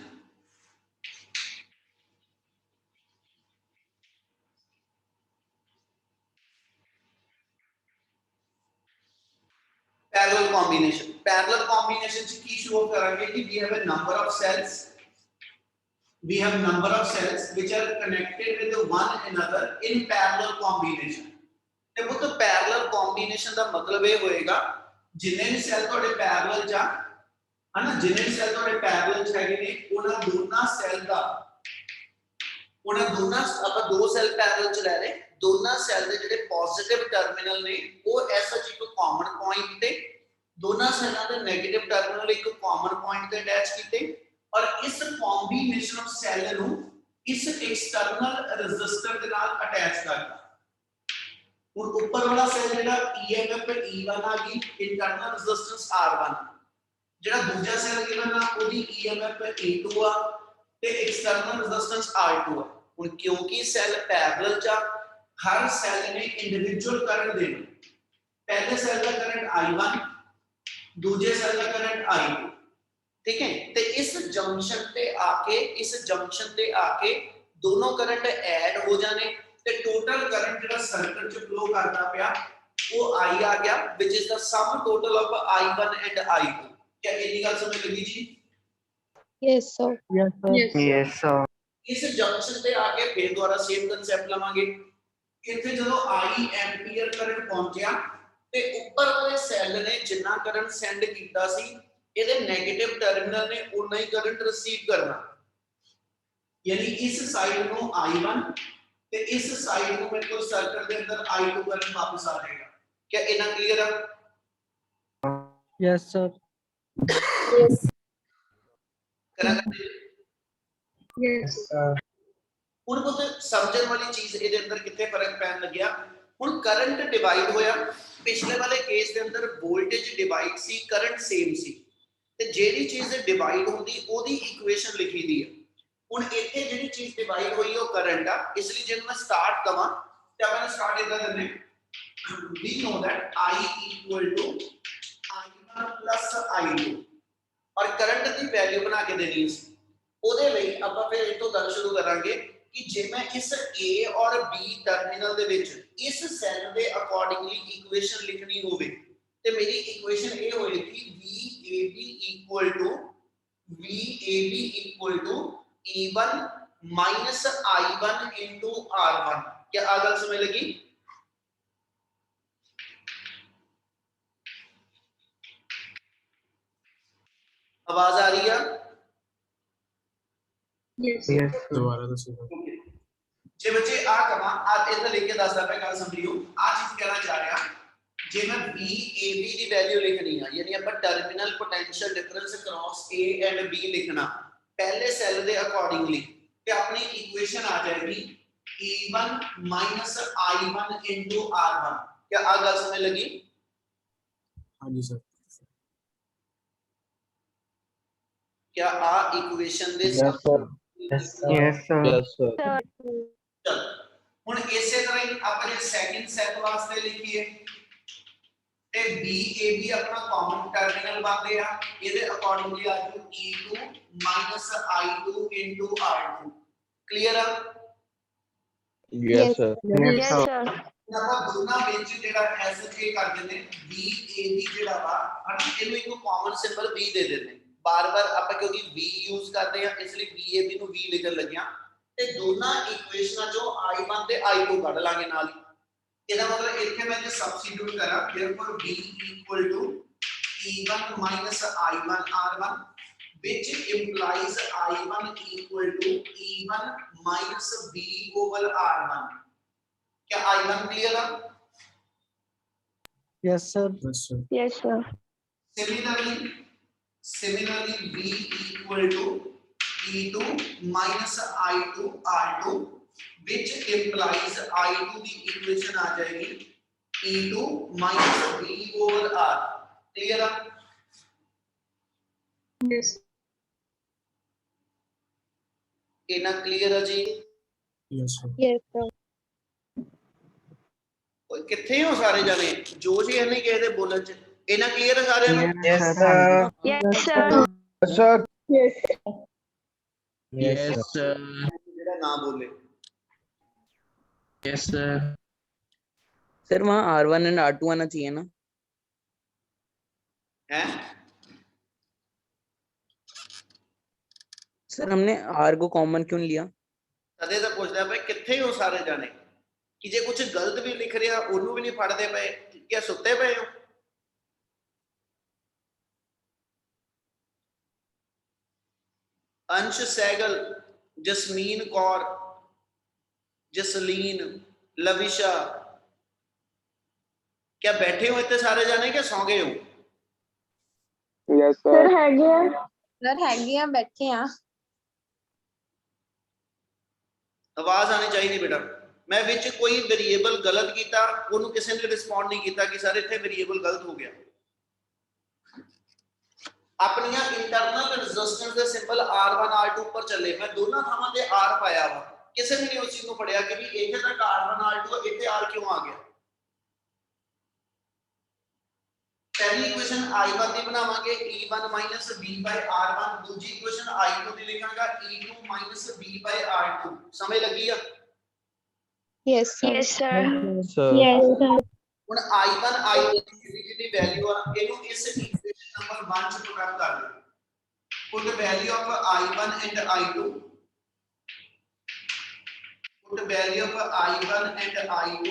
parallel combination ch ki show karange ki we have a number of cells which are connected with one another in parallel combination ਤੇ ਉਹ parallel combination ਦਾ ਮਤਲਬ ਇਹ ਹੋਏਗਾ ਜਿੰਨੇ ਵੀ ਸੈੱਲ ਤੁਹਾਡੇ parallel ਚ ਹਨਾ ਜਿੰਨੇ ਵੀ ਸੈੱਲ ਤੁਹਾਡੇ parallel ਚ ਹੈਗੇ ਨੇ ਉਹਨਾਂ ਦੋਨਾਂ ਆਪਾਂ ਦੋ ਸੈੱਲ parallel ਚ ਲੈ ਰਹੇ ਦੋਨਾਂ ਸੈੱਲ ਦੇ ਜਿਹੜੇ ਪੋਜ਼ਿਟਿਵ ਟਰਮੀਨਲ ਨੇ ਉਹ ਐਸਐਚ ਇੱਕ ਕਾਮਨ ਪੁਆਇੰਟ ਤੇ ਦੋਨਾਂ ਸੈੱਲਾਂ ਦੇ 네ਗੇਟਿਵ ਟਰਮੀਨਲ ਇੱਕ ਕਾਮਨ ਪੁਆਇੰਟ ਤੇ ਅਟੈਚ ਕੀਤੇ ਔਰ ਇਸ ਕੰਬੀਨੇਸ਼ਨ ਆਫ ਸੈੱਲ ਨੂੰ ਇਸ ਐਕਸਟਰਨਲ ਰੈਜ਼ਿਸਟਰ ਦੇ ਨਾਲ ਅਟੈਚ ਕਰਤਾ ਹੁਣ ਉੱਪਰ ਵਾਲਾ ਸੈੱਲ ਜਿਹੜਾ EMF E1 ਆ ਗਈ ਇੰਟਰਨਲ ਰੈਜ਼ਿਸਟੈਂਸ R1 ਜਿਹੜਾ ਦੂਜਾ ਸੈੱਲ ਗਿਵਨ ਆ ਉਹਦੀ EMF E2 ਆ ਤੇ ਐਕਸਟਰਨਲ ਰੈਜ਼ਿਸਟੈਂਸ R2 ਆ ਹੁਣ ਕਿਉਂਕਿ ਸੈੱਲ ਪੈਰਲਲ ਚ हर सेल ने इंडिविजुअल करंट देना पहले सेल का करंट I1 दूसरे सेल का करंट I2 ठीक है तो इस जंक्शन पे आके दोनों करंट ऐड हो जाने ते टोटल करंट जेड़ा सर्किट च फ्लो करता पिया वो I आ गया which is the sum total of I1 and I2 क्या इतनी गल समझ लगी जी यस सर Yes, sir. इस जंक्शन पे आके फिर दोबारा सेम कांसेप्ट लवांगे ਇੱਥੇ ਜਦੋਂ I ਐਂਪੀਅਰ ਕਰੰਟ ਪਹੁੰਚਿਆ ਤੇ ਉੱਪਰ ਵਾਲੇ ਸੈੱਲ ਨੇ ਜਿੰਨਾ ਕਰੰਟ ਸੈਂਡ ਕੀਤਾ ਸੀ ਇਹਦੇ 네ਗੇਟਿਵ ਟਰਮੀਨਲ ਨੇ ਉਨਾ ਹੀ ਕਰੰਟ ਰਿਸੀਵ ਕਰਨਾ ਯਾਨੀ ਇਸ ਸਾਈਡ ਨੂੰ I1 ਤੇ ਇਸ ਸਾਈਡ ਨੂੰ ਮੇਰੇ ਕੋਲ ਸਰਕਟ ਦੇ ਅੰਦਰ I2 ਕਰੰਟ ਵਾਪਸ ਆ ਜਾਏਗਾ क्या इतना क्लियर है yes sir yes Yes, sir. ਹੁਣ ਉਹ ਸਮਝਣ ਵਾਲੀ ਚੀਜ਼ ਇਹਦੇ ਅੰਦਰ ਕਿੱਥੇ ਫਰਕ ਪੈਣ ਲੱਗਿਆ ਹੁਣ ਕਰੰਟ ਡਿਵਾਈਡ ਹੋਇਆ, ਪਿਛਲੇ ਵਾਲੇ ਕੇਸ ਦੇ ਅੰਦਰ ਵੋਲਟੇਜ ਡਿਵਾਈਡ ਸੀ, ਕਰੰਟ ਸੇਮ ਸੀ, ਤੇ ਜਿਹੜੀ ਚੀਜ਼ ਡਿਵਾਈਡ ਹੁੰਦੀ ਉਹਦੀ ਇਕੁਏਸ਼ਨ ਲਿਖੀ ਦੀ ਹੈ। ਹੁਣ ਇੱਥੇ ਜਿਹੜੀ ਚੀਜ਼ ਡਿਵਾਈਡ ਹੋਈ ਉਹ ਕਰੰਟ ਆ, ਇਸ ਲਈ ਜੇ ਮੈਂ ਸਟਾਰਟ ਕਵਾਂ ਤਾਂ ਆਪਾਂ ਸਟਾਰਟ ਇਦਾਂ ਕਰਨੇ, we know that I equal to I1 plus I2 ਔਰ ਕਰੰਟ ਦੀ ਵੈਲਿਊ ਬਣਾ ਕੇ ਦੇਣੀ ਸੀ। ਉਹਦੇ ਲਈ ਆਪਾਂ ਫਿਰ ਇਹ ਤੋਂ ਗੱਲ ਸ਼ੁਰੂ ਕਰਾਂਗੇ ਕਿ ਜੇ ਮੈਂ ਇਸ A ਔਰ B ਟਰਮੀਨਲ ਦੇ ਵਿੱਚ ਇਸ ਸੈੱਲ ਦੇ ਅਕੋਰਡਿੰਗਲੀ ਇਕੁਏਸ਼ਨ ਲਿਖਣੀ ਹੋਵੇ ਤੇ ਮੇਰੀ ਇਕੁਏਸ਼ਨ ਇਹ ਹੋਏਗੀ VAB equal to E1 minus I1 into R1। क्या आगे समझ लगी? आवाज आ रही है? Yes. Yes, sir. दोबारा दसो जे बच्चे आ कमा आ इधर लेके दसदा पे गल समझियो, आ चीज कहना चाह रहा जे मैं VAB दी वैल्यू लिखनी है, यानी अपन terminal potential difference across A and B लिखना पहले सेल दे अकॉर्डिंगली, ते अपनी इक्वेशन आ जाएगी E1 minus I1 into R1। क्या आ गल समझ लगी? हाँ जी सर। क्या आ इक्वेशन दे Yes, sir. Yes, sir. Yes, sir. चल हुन इसे तरह ही अपने सेकंड सेट वास्ते लिखिए ते BAB अपना कॉमन टर्मिनल बनदे आ, ਇਹਦੇ अकॉर्डिंगली आ जाऊ E2 minus I2 into R2। Clear है? Yes, sir. Yes, sir. ਆਪਾਂ ਦੋਨਾਂ ਵਿੱਚ ਜਿਹੜਾ ਐਸੋਸੀਏਟ ਕਰ ਦਿੰਦੇ BAB ਜਿਹੜਾ ਵਾ ਹਨਾ, ਇਹਨੂੰ ਇੱਕ ਕਾਮਨ ਸਿੰਬਲ B ਦੇ ਦਿੰਦੇ ਬਾਰ-ਬਾਰ ਆਪਾਂ, ਕਿਉਂਕਿ V ਯੂਜ਼ ਕਰਦੇ ਆ ਇਸ ਲਈ BAB ਨੂੰ V ਲਿਖਣ ਲੱਗਿਆ ਤੇ ਦੋਨਾਂ ਇਕੁਏਸ਼ਨਾਂ ਚੋਂ I1 ਤੇ I2 ਕੱਢ ਲਾਂਗੇ ਨਾਲ ਹੀ। ਇਹਦਾ ਮਤਲਬ ਇੱਥੇ ਮੈਂ ਜੇ ਸਬਸਟੀਟਿਊਟ ਕਰਾਂ therefore B equal to E1 minus I1 R1 which implies I1 equal to E1 minus B over R1। क्या I1 क्लियर है? Yes, sir. Yes sir। Yes, sir. Similarly B equal to E2 minus I2 R2 which implies I2 की equation आ जाएगी E2 minus B over R। Clear है? Yes. इना clear है जी? Yes sir। Yes, sir. ओए किथे हो सारे जाने? जोश ही है नहीं किसी दे बोलन च। इना क्लियर है सारे नु? Yes, sir. Yes, sir. Yes. Yes, sir. जेड़ा ना बोले। Yes, sir. सर वहाँ R1 and R2 आना चाहिए ना? हैं? सर हमने R को कॉमन क्यों लिया? तदे तो पूछदा पे किथे हो सारे जाने? कि जे कुछ गलत भी लिख रहा ओनू भी नहीं पढ़दे पे, क्या सुत्ते पे हो? अंश सैगल, जसमीन कौर, जसलीन, लविशा, क्या बैठे हो इतने सारे जाने क्या सौ गए हो? Yes, Sir, ਹੈਗੇ ਆ। Sir, ਹੈਗੇ ਆ, ਬੈਠੇ ਆ। आवाज आनी चाहिए बेटा। मैं विच कोई वेरिएबल गलत किया ओनू किसी ने रिस्पॉन्ड नहीं किया कि सर इत्थे वेरिएबल गलत हो गया। अपनियां इंटरनल रेजिस्टेंस दे सिंबल R1 R2 ऊपर चले, मैं दोनों थावां ते R पाया वा, किसी ने नहीं उस चीज को पढ़िया कि भी इत्थे तक R1 R2 इत्थे R क्यों आ गया। पहली इक्वेशन I1 दी बनावांगे E1 minus B by R1, दूसरी इक्वेशन I2 दी लिखांगा E2 minus B by R2। समझ लगी है? Yes, sir. Yes, sir. Sir. Yes, sir. ਹੁਣ I1 I2 ਦੀ ਵੈਲਿਊ ਆ, ਇਹਨੂੰ ਇਸ ਇਕੁਏਸ਼ਨ ਨੰਬਰ 1 ਚ ਪੁੱਟ ਕਰ ਦਿਓ। put the value of I1 and I2, put the value of I1 and I2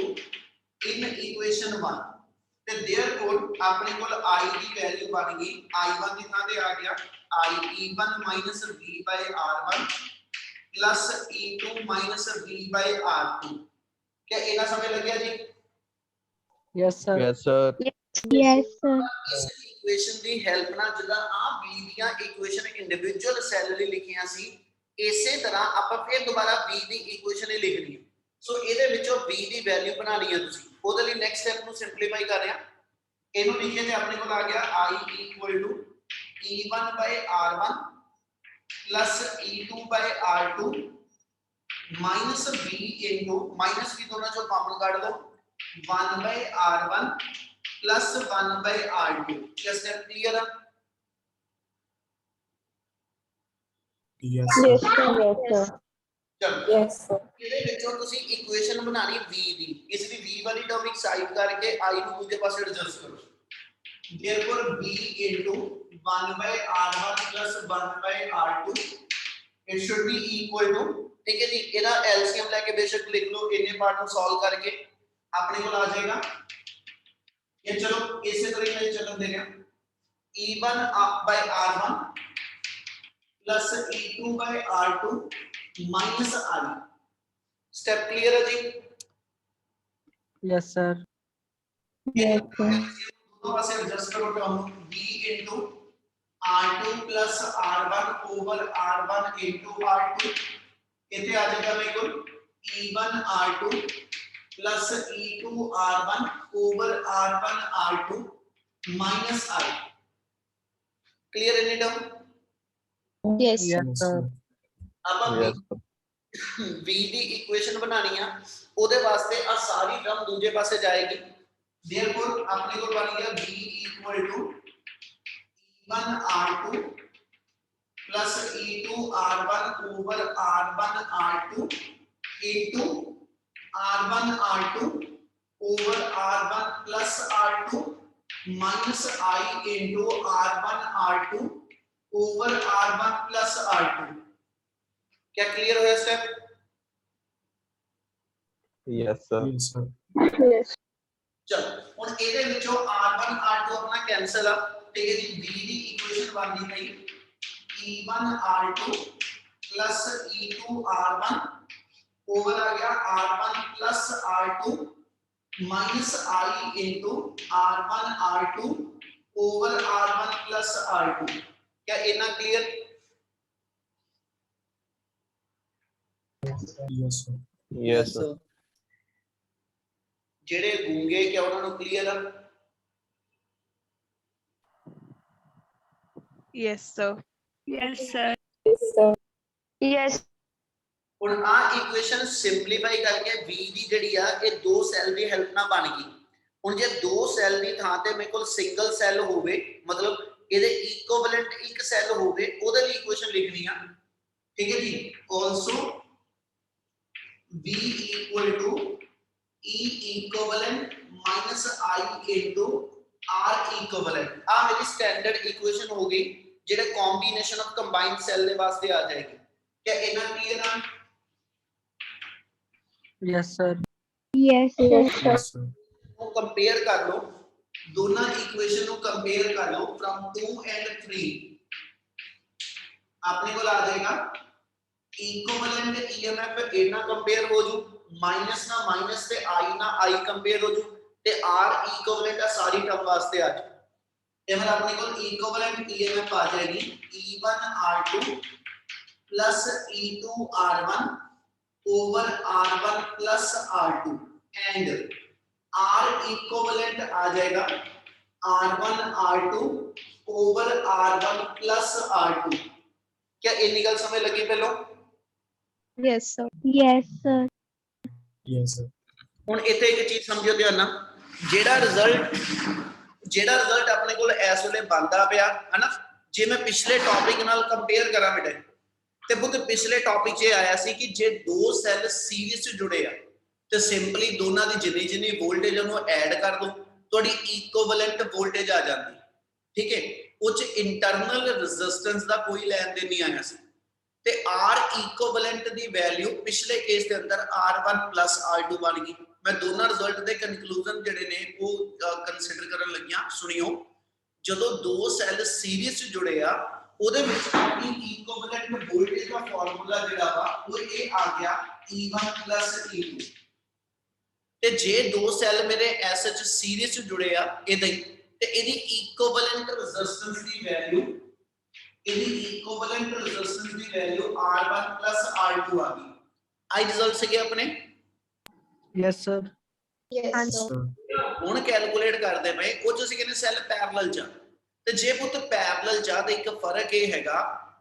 in equation 1 ਤੇ therefore ਆਪਣੇ ਕੋਲ I ਦੀ ਵੈਲਿਊ ਬਣ ਗਈ I1 ਦੀ ਥਾਂ ਤੇ ਆ ਗਿਆ E1 minus B by R1 plus E2 minus B by R2। क्या इतना समझ लग गया जी? Yes, sir. Yes, sir. Yes, sir. ਇਸ ਇਕੁਏਸ਼ਨ ਦੀ ਹੈਲਪ ਨਾਲ ਜਿੱਦਾਂ ਆ B ਦੀਆਂ ਇਕੁਏਸ਼ਨ ਇੰਡੀਵਿਜੂਅਲ ਸੈੱਲ ਲਈ ਲਿਖੀਆਂ ਸੀ, ਇਸੇ ਤਰ੍ਹਾਂ ਆਪਾਂ ਫਿਰ ਦੁਬਾਰਾ B ਦੀ ਇਕੁਏਸ਼ਨ ਹੀ ਲਿਖਣੀ ਹੈ। ਸੋ ਇਹਦੇ ਵਿੱਚੋਂ B ਦੀ ਵੈਲਿਊ ਬਣਾਣੀ ਹੈ ਤੁਸੀਂ। ਉਹਦੇ ਲਈ ਨੈਕਸਟ ਸਟੈਪ ਨੂੰ ਸਿੰਪਲੀਫਾਈ ਕਰ ਰਿਹਾ ਇਹਨੂੰ ਲਿਖੀਏ ਤੇ ਆਪਣੇ ਕੋਲ ਆ ਗਿਆ I equal to E1 by R1 plus E2 by R2 minus V into minus V दोनों जो कॉमन काट दो 1 by R1 plus 1 by R2 क्या स्टेप क्लियर है Yes, Yes, sir. sir. Yes, sir. चलो Yes, sir. ਇਹਦੇ ਵਿੱਚੋਂ ਤੁਸੀਂ ਇਕੁਏਸ਼ਨ ਬਣਾਣੀ v ਦੀ ਇਸ ਲਈ v ਵਾਲੀ ਟਰਮ ਇੱਕ ਸਾਈਡ ਕਰਕੇ I ਨੂੰ ਦੂਜੇ ਪਾਸੇ ਐਡਜਸਟ ਕਰੋ therefore v into 1 by R1 plus 1 by R2 it should be equal to ठीक है जी ਇਹਦਾ LCM ਲੈ ਕੇ ਬੇਸ਼ੱਕ ਲਿਖ ਲਓ ਇੰਨੇ ਪਾਰਟ ਨੂੰ ਸੋਲਵ ਕਰਕੇ ਆਪਣੇ ਕੋਲ ਆ ਜਾਏਗਾ ਇਹ ਚਲੋ ਇਸੇ ਤਰੀਕੇ ਨਾਲ ਚੱਲਣ ਦੇ ਰਿਹਾ E1 by R1 plus E2 by R2 minus I step clear है जी Yes, sir. Yes, sir. दोनों पासे एडजस्ट करो term v into R2 plus R1 over R1 into R2 इथे आ जाएगा मेरे को E1 R2 plus E2 R1 over R1 R2 minus I clear any term Yes, sir. Yes, sir. अब v ਦੀ equation ਬਣਾਣੀ ਆ ਉਹਦੇ ਵਾਸਤੇ ਆ ਸਾਰੀ ਟਰਮ ਦੂਜੇ ਪਾਸੇ ਜਾਏਗੀ therefore ਆਪਣੇ ਕੋਲ ਬਣ ਗਿਆ v equal to E1 R2 plus E2 R1 over R1 R2 into R1 R2 over R1 plus R2 minus I into R1 R2 over R1 plus R2 क्या क्लियर हो step Yes, sir. Yes, sir. Yes. चलो ਹੁਣ ਇਹਦੇ ਵਿੱਚੋਂ R1 R2 ਆਪਣਾ cancel ਆ ਠੀਕ ਹੈ ਜੀ v ਦੀ ਇਕੁਏਸ਼ਨ ਬਣਦੀ ਪਈ E1 R2 plus E2 R1 over ਆ ਗਿਆ R1 plus R2 minus I into R1 R2 over R1 plus R2 क्या इतना clear Yes, sir. Yes, sir. ਜਿਹੜੇ ਗੂੰਗੇ ਕਿਆ ਉਹਨਾਂ ਨੂੰ ਕਲੀਅਰ ਆ Yes, sir. Yes, sir. Yes, sir. Yes. ਹੁਣ ਆ ਇਕੁਏਸ਼ਨ ਸਿੰਪਲੀਫਾਈ ਕਰਕੇ v ਦੀ ਜਿਹੜੀ ਆ ਇਹ ਦੋ ਸੈੱਲ ਦੀ ਹੈਲਪ ਨਾਲ ਬਣ ਗਈ ਹੁਣ ਜੇ ਦੋ ਸੈੱਲ ਦੀ ਥਾਂ ਤੇ ਮੇਰੇ ਕੋਲ ਸਿੰਗਲ ਸੈੱਲ ਹੋਵੇ ਮਤਲਬ ਇਹਦੇ ਇਕੁਇਵਲੈਂਟ ਇੱਕ ਸੈੱਲ ਹੋਵੇ ਉਹਦੇ ਲਈ ਇਕੁਏਸ਼ਨ ਲਿਖਣੀ ਆ ਠੀਕ ਹੈ ਜੀ also v equal to E equivalent minus I into R equivalent ਆ ਮੇਰੀ ਸਟੈਂਡਰਡ ਇਕੁਏਸ਼ਨ ਹੋ ਗਈ ਜਿਹੜੇ ਕੰਬੀਨੇਸ਼ਨ ਆਫ ਕੰਬਾਈਨਡ ਸੈੱਲ ਦੇ ਵਾਸਤੇ ਆ ਜਾਏਗੀ क्या इतना क्लियर है Yes, sir. Yes, yes, sir. Yes, sir. वो कंपेयर कर लो दोनों इक्वेशन को कंपेयर कर लो फ्रॉम 2 and 3 अपने को आ जाएगा इक्विवेलेंट ईएमएफ इतना कंपेयर हो जू माइनस ना माइनस से आई ना आई कंपेयर हो जू ते आर इक्विवेलेंट सारी टर्म वास्ते आ जाए ये मतलब अपने को इक्विवेलेंट ईएमएफ आ जाएगी E1 R2 plus E2 R1 over R1 plus R2 and R equivalent आ जाएगा R1 R2 over R1 plus R2 क्या ये निकल समय लगी पहलो Yes, sir. Yes, sir. Yes, sir. ਹੁਣ ਇੱਥੇ ਇੱਕ ਚੀਜ਼ ਸਮਝਿਓ ਧਿਆਨ ਨਾਲ ਜਿਹੜਾ ਰਿਜ਼ਲਟ ਆਪਣੇ ਕੋਲ ਇਸ ਵੇਲੇ ਬਣਦਾ ਪਿਆ ਹਨਾ ਜੇ ਮੈਂ ਪਿਛਲੇ ਟੌਪਿਕ ਨਾਲ ਕੰਪੇਅਰ ਕਰਾਂ ਬੇਟੇ ਤੇ ਬੁੱਧ ਪਿਛਲੇ ਟੌਪਿਕ 'ਚ ਆਇਆ ਸੀ ਕਿ ਜੇ ਦੋ ਸੈੱਲ ਸੀਰੀਜ਼ 'ਚ ਜੁੜੇ ਆ ਤੇ ਸਿੰਪਲੀ ਦੋਨਾਂ ਦੀ ਜਿੰਨੀ ਵੋਲਟੇਜ ਉਹਨੂੰ ਐਡ ਕਰ ਦੋ ਤੁਹਾਡੀ ਇਕੁਇਵਲੈਂਟ ਵੋਲਟੇਜ ਆ ਜਾਂਦੀ ਠੀਕ ਹੈ ਉਹ 'ਚ ਇੰਟਰਨਲ ਰੈਜ਼ਿਸਟੈਂਸ ਦਾ ਕੋਈ ਲੈਣ ਦੇਣ ਨਹੀਂ ਆਇਆ ਸੀ ਤੇ R ਇਕੁਇਵਲੈਂਟ ਦੀ ਵੈਲਿਊ ਪਿਛਲੇ ਕੇਸ ਦੇ ਅੰਦਰ R1 R2 ਬਣ ਗਈ ਮੈਂ ਦੋਨਾਂ ਰਿਜ਼ਲਟ ਦੇ ਕਨਕਲੂਜਨ ਜਿਹੜੇ ਨੇ ਉਹ ਕੰਸੀਡਰ ਕਰਨ ਲੱਗਿਆ ਸੁਣਿਓ ਜਦੋਂ ਦੋ ਸੈੱਲ ਸੀਰੀਜ਼ 'ਚ ਜੁੜੇ ਆ ਉਹਦੇ ਵਿੱਚ ਆਪਣੀ ਇਕੁਇਵਲੈਂਟ ਵੋਲਟੇਜ ਦਾ ਫਾਰਮੂਲਾ ਜਿਹੜਾ ਵਾ ਉਹ ਇਹ ਆ ਗਿਆ E1 E2 ਤੇ ਜੇ ਦੋ ਸੈੱਲ ਮੇਰੇ ਐਸਐਚ ਸੀਰੀਜ਼ 'ਚ ਜੁੜੇ ਆ ਇਹਦੇ ਤੇ ਇਹਦੀ ਇਕੁਇਵਲੈਂਟ ਰੈਜ਼ਿਸਟੈਂਸ ਦੀ ਵੈਲਿਊ R1 R2 आ गई आई रिजल्ट से क्या अपने Yes, sir. Yes, sir. ਹੁਣ ਕੈਲਕੂਲੇਟ ਕਰਦੇ ਪਏ ਉਹ ਚ ਅਸੀਂ ਕਹਿੰਦੇ ਸੈੱਲ ਪੈਰਲਲ ਚ ਆ। ਤੇ ਜੇ ਪੁੱਤ ਪੈਰਲਲ ਚ ਆ ਤੇ ਇੱਕ ਫਰਕ ਇਹ ਹੈਗਾ,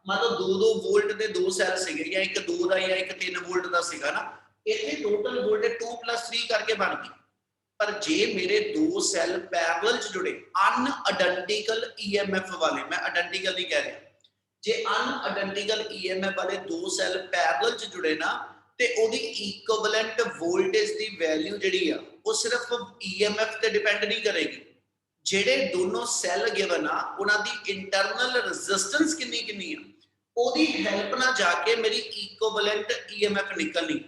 ਮੰਨ ਲਓ 2-2 ਵੋਲਟ ਦੇ ਦੋ ਸੈੱਲ ਸੀਗੇ, ਜਾਂ ਇੱਕ 2 ਦਾ ਜਾਂ ਇੱਕ 3 ਵੋਲਟ ਦਾ ਸੀਗਾ ਨਾ, ਇੱਥੇ ਟੋਟਲ ਵੋਲਟੇਜ 2+3 ਕਰਕੇ ਬਣ ਗਈ। ਪਰ ਜੇ ਮੇਰੇ ਦੋ ਸੈੱਲ ਪੈਰਲਲ ਚ ਜੁੜੇ ਅਨਆਇਡੈਂਟੀਕਲ ਈਐਮਐਫ ਵਾਲੇ, ਮੈਂ ਆਇਡੈਂਟੀਕਲ ਨਹੀਂ ਕਹਿ ਰਿਹਾ, ਜੇ ਅਨਆਇਡੈਂਟੀਕਲ ਈਐਮਐਫ ਵਾਲੇ ਦੋ ਸੈੱਲ ਪੈਰਲਲ ਚ ਜੁੜੇ ਨਾ, ਤੇ ਉਹਦੀ ਇਕੁਇਵਲੈਂਟ ਵੋਲਟੇਜ ਦੀ ਵੈਲਿਊ ਜਿਹੜੀ ਆ ਉਹ ਸਿਰਫ ਈਐਮਐਫ ਤੇ ਡਿਪੈਂਡ ਨਹੀਂ ਕਰੇਗੀ। ਜਿਹੜੇ ਦੋਨੋਂ ਸੈੱਲ ਗਿਵਨ ਆ ਉਹਨਾਂ ਦੀ ਇੰਟਰਨਲ ਰੈਜ਼ਿਸਟੈਂਸ ਕਿੰਨੀ ਆ, ਉਹਦੀ ਹੈਲਪ ਨਾਲ ਜਾ ਕੇ ਮੇਰੀ ਇਕੁਇਵਲੈਂਟ ਈਐਮਐਫ ਨਿਕਲਣੀ।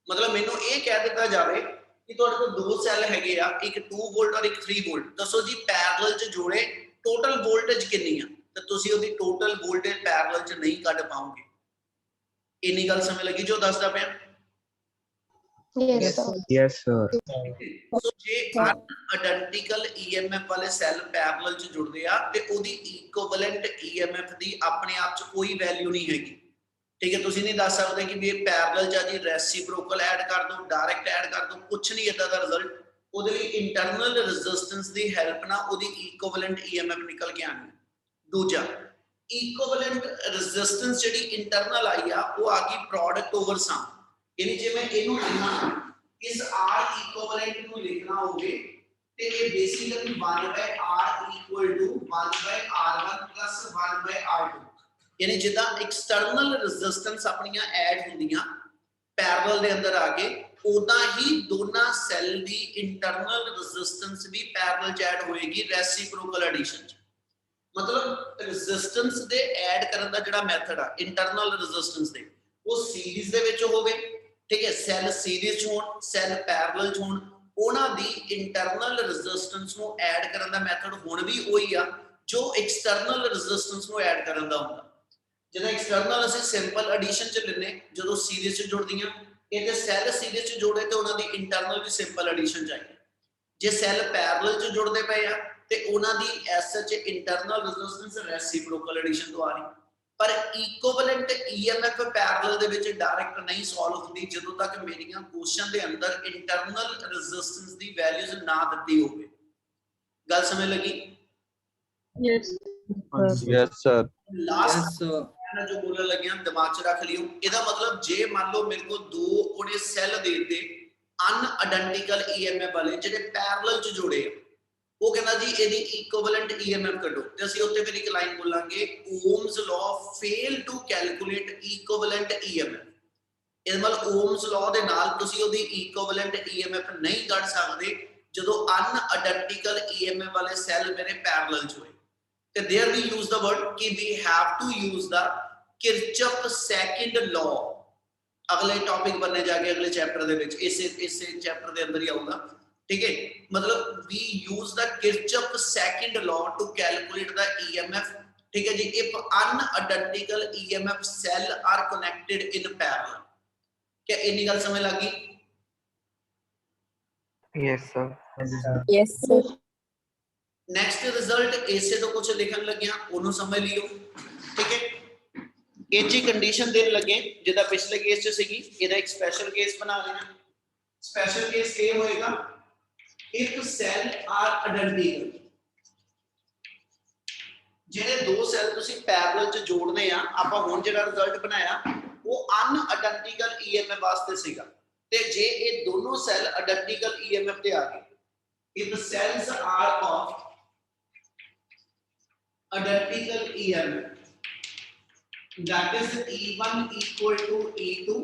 ਮਤਲਬ ਮੈਨੂੰ ਇਹ ਕਹਿ ਦਿੱਤਾ ਜਾਵੇ ਕਿ ਤੁਹਾਡੇ ਕੋਲ ਦੋ ਸੈੱਲ ਹੈਗੇ ਆ, ਇੱਕ 2 ਵੋਲਟ ਔਰ ਇੱਕ 3 ਵੋਲਟ, ਦੱਸੋ ਜੀ ਪੈਰਲਲ ਚ ਜੋੜੇ ਟੋਟਲ ਵੋਲਟੇਜ ਕਿੰਨੀ ਆ, ਤੇ ਤੁਸੀਂ ਉਹਦੀ ਟੋਟਲ ਵੋਲਟੇਜ ਪੈਰਲਲ ਚ ਨਹੀਂ ਕੱਢ ਪਾਓਗੇ। ਇੰਨੀ ਗੱਲ ਸਮਝ ਲੱਗੀ ਜੋ ਦੱਸਦਾ ਪਿਆ? Yes, sir. Yes, sir. ਸੋ ਜੇ ਅਨਆਇਡੈਂਟੀਕਲ ਈਐਮਐਫ ਵਾਲੇ ਸੈੱਲ ਪੈਰਲਲ ਚ ਜੁੜਦੇ ਆ ਤੇ ਉਹਦੀ ਇਕੁਇਵਲੈਂਟ ਈਐਮਐਫ ਦੀ ਆਪਣੇ ਆਪ ਚ ਕੋਈ ਵੈਲਿਊ ਨਹੀਂ ਹੈਗੀ। ਠੀਕ ਹੈ, ਤੁਸੀਂ ਨਹੀਂ ਦੱਸ ਸਕਦੇ ਕਿ ਵੀ ਇਹ ਪੈਰਲਲ ਚ ਆ ਜੀ, ਰੈਸਿਪਰੋਕਲ ਐਡ ਕਰ ਦੋ, ਡਾਇਰੈਕਟ ਐਡ ਕਰ ਦੋ, ਕੁਛ ਨਹੀਂ ਇਦਾਂ ਦਾ ਰਿਜ਼ਲਟ। ਉਹਦੇ ਲਈ ਇੰਟਰਨਲ ਰੈਜ਼ਿਸਟੈਂਸ ਦੀ ਹੈਲਪ ਨਾਲ ਉਹਦੀ ਇਕੁਇਵਲੈਂਟ ਈਐਮਐਫ ਨਿਕਲ ਕੇ ਆਣੀ। ਦੂਜਾ, ਇਕੁਇਵਲੈਂਟ ਰੈਜ਼ਿਸਟੈਂਸ ਜਿਹੜੀ ਇੰਟਰਨਲ ਆਈ ਆ ਉਹ ਆ ਗਈ ਪ੍ਰੋਡਕਟ ਓਵਰ ਸਮ। ਯਾਨੀ ਜੇ ਮੈਂ ਇਹਨੂੰ ਲਿਖਾਂ, ਇਸ R ਇਕੁਇਵਲੈਂਟ ਨੂੰ ਲਿਖਣਾ ਹੋਵੇ ਤੇ ਇਹ basically 1/R equal to 1/R1 plus 1/R2। ਯਾਨੀ ਜਿੱਦਾਂ ਐਕਸਟਰਨਲ ਰੈਜ਼ਿਸਟੈਂਸ ਆਪਣੀਆਂ ਐਡ ਹੁੰਦੀਆਂ ਪੈਰਲਲ ਦੇ ਅੰਦਰ ਆ ਕੇ, ਉਦਾਂ ਹੀ ਦੋਨਾਂ ਸੈੱਲ ਦੀ ਇੰਟਰਨਲ ਰੈਜ਼ਿਸਟੈਂਸ ਵੀ ਪੈਰਲਲ ਚ ਐਡ ਹੋਏਗੀ ਰੈਸਿਪਰੋਕਲ ਐਡੀਸ਼ਨ ਚ। ਮਤਲਬ ਰੈਜ਼ਿਸਟੈਂਸ ਦੇ ਐਡ ਕਰਨ ਦਾ ਜਿਹੜਾ ਮੈਥਡ ਆ ਇੰਟਰਨਲ ਰੈਜ਼ਿਸਟੈਂਸ ਦੇ, ਉਹ ਸੀਰੀਜ਼ ਦੇ ਵਿੱਚ ਹੋਵੇ। ਠੀਕ ਹੈ, ਸੈੱਲ ਸੀਰੀਜ਼ ਚ ਹੋਣ, ਸੈੱਲ ਪੈਰਲਲ ਚ ਹੋਣ, ਉਹਨਾਂ ਦੀ ਇੰਟਰਨਲ ਰੈਜ਼ਿਸਟੈਂਸ ਨੂੰ ਐਡ ਕਰਨ ਦਾ ਮੈਥਡ ਹੁਣ ਵੀ ਉਹੀ ਆ ਜੋ ਐਕਸਟਰਨਲ ਰੈਜ਼ਿਸਟੈਂਸ ਨੂੰ ਐਡ ਕਰਨ ਦਾ ਹੁੰਦਾ। ਜਿੱਦਾਂ ਐਕਸਟਰਨਲ ਅਸੀਂ ਸਿੰਪਲ ਐਡੀਸ਼ਨ ਚ ਲੈਨੇ, ਜਦੋਂ ਸੀਰੀਜ਼ ਚ ਜੁੜਦੀਆਂ, ਇਹ ਤੇ ਸੈੱਲ ਸੀਰੀਜ਼ ਚ ਜੋੜੇ ਤੇ ਉਹਨਾਂ ਦੀ ਇੰਟਰਨਲ ਵੀ ਸਿੰਪਲ ਐਡੀਸ਼ਨ ਚ ਆਈ। ਜੇ ਸੈੱਲ ਪੈਰਲਲ ਚ ਜੁੜਦੇ ਪਏ ਆ ਤੇ ਉਹਨਾਂ ਦੀ as such internal resistance reciprocal addition ਤੋਂ ਆ ਰਹੀ। ਪਰ ਇਕੁਇਵਲੈਂਟ ਈਐਮਐਫ ਪੈਰਲਲ ਦੇ ਵਿੱਚ ਡਾਇਰੈਕਟ ਨਹੀਂ ਸੋਲਵ ਹੁੰਦੀ ਜਦੋਂ ਤੱਕ ਮੇਰੀਆਂ ਕੁਐਸਚਨ ਦੇ ਅੰਦਰ ਇੰਟਰਨਲ ਰੈਜ਼ਿਸਟੈਂਸ ਦੀ ਵੈਲਿਊਜ਼ ਨਾ ਦਿੱਤੀ ਹੋਵੇ। ਗੱਲ ਸਮਝ ਲੱਗੀ? Yes. Yes, sir. ਲਾਸਟ ਮੈਂ ਜੋ ਬੋਲਣ ਲੱਗਿਆ ਦਿਮਾਗ 'ਚ ਰੱਖ ਲਿਓ। ਇਹਦਾ ਮਤਲਬ ਜੇ ਮੰਨ ਲਓ ਮੇਰੇ ਕੋਲ ਦੋ ਉਹਨੇ ਸੈੱਲ ਦੇ ਦਿੱਤੇ ਅਨਆਇਡੈਂਟੀਕਲ ਈਐਮਐਫ ਵਾਲੇ ਜਿਹੜੇ ਪੈਰਲਲ 'ਚ ਜੁੜੇ ਆ, ਉਹ ਕਹਿੰਦਾ ਜੀ ਇਹਦੀ ਇਕੁਇਵਲੈਂਟ ਈਐਮਐਫ ਕੱਢੋ, ਤੇ ਅਸੀਂ ਉੱਤੇ ਫਿਰ ਇੱਕ ਲਾਈਨ ਬੋਲਾਂਗੇ Ohm's law fail to calculate equivalent EMF. ਇਹਦਾ ਮਤਲਬ ਓਮਸ ਲਾਅ ਦੇ ਨਾਲ ਤੁਸੀਂ ਉਹਦੀ ਇਕੁਇਵਲੈਂਟ ਈਐਮਐਫ ਨਹੀਂ ਕੱਢ ਸਕਦੇ ਜਦੋਂ ਅਨਆਇਡੈਂਟੀਕਲ ਈਐਮਐਫ ਵਾਲੇ ਸੈੱਲ ਮੇਰੇ ਪੈਰਲਲ 'ਚ ਹੋਏ। ਤੇ there we use the word ਕਿ we have to use the Kirchhoff second law। ਅਗਲੇ ਟੌਪਿਕ ਬਣਨੇ ਜਾ ਕੇ ਅਗਲੇ ਚੈਪਟਰ ਦੇ ਵਿੱਚ ਇਸੇ ਚੈਪਟਰ ਦੇ ਅੰਦਰ ਹੀ ਆਊਗਾ। ਠੀਕ ਹੈ, ਮਤਲਬ we use the Kirchhoff second law to calculate the EMF। ਠੀਕ ਹੈ ਜੀ, if unidentical EMF cell are connected in parallel। क्या ਇੰਨੀ ਗੱਲ ਸਮਝ ਲੱਗੀ? Yes, sir. Yes, sir. Next result ਇਸੇ ਤੋਂ ਕੁਝ ਲਿਖਣ ਲੱਗਿਆ, ਉਹਨੂੰ ਸਮਝ ਲਿਓ। ਠੀਕ ਹੈ, ਇਹ ਜੀ ਕੰਡੀਸ਼ਨ ਦੇਣ ਲੱਗੇ ਜਿਹਦਾ ਪਿਛਲੇ ਕੇਸ 'ਚ ਸੀਗੀ, ਇਹਦਾ ਇੱਕ ਸਪੈਸ਼ਲ ਕੇਸ ਬਣਾ ਲੈਣਾ। ਸਪੈਸ਼ਲ ਕੇਸ ਇਹ ਹੋਏਗਾ ਇਫ ਸੈੱਲ ਆਰ ਆਇਡੈਂਟੀਕਲ। ਜਿਹੜੇ ਦੋ ਸੈੱਲ ਤੁਸੀਂ ਪੈਰਲਲ 'ਚ ਜੋੜਨੇ ਆ, ਆਪਾਂ ਹੁਣ ਜਿਹੜਾ ਰਿਜ਼ਲਟ ਬਣਾਇਆ ਉਹ ਅਨਆਇਡੈਂਟੀਕਲ ਈਐਮਐਫ ਵਾਸਤੇ ਸੀਗਾ, ਤੇ ਜੇ ਇਹ ਦੋਨੋਂ ਸੈੱਲ ਆਇਡੈਂਟੀਕਲ ਈਐਮਐਫ ਤੇ ਆ ਗਏ, if cells are of identical EMF that is E1 equal to E2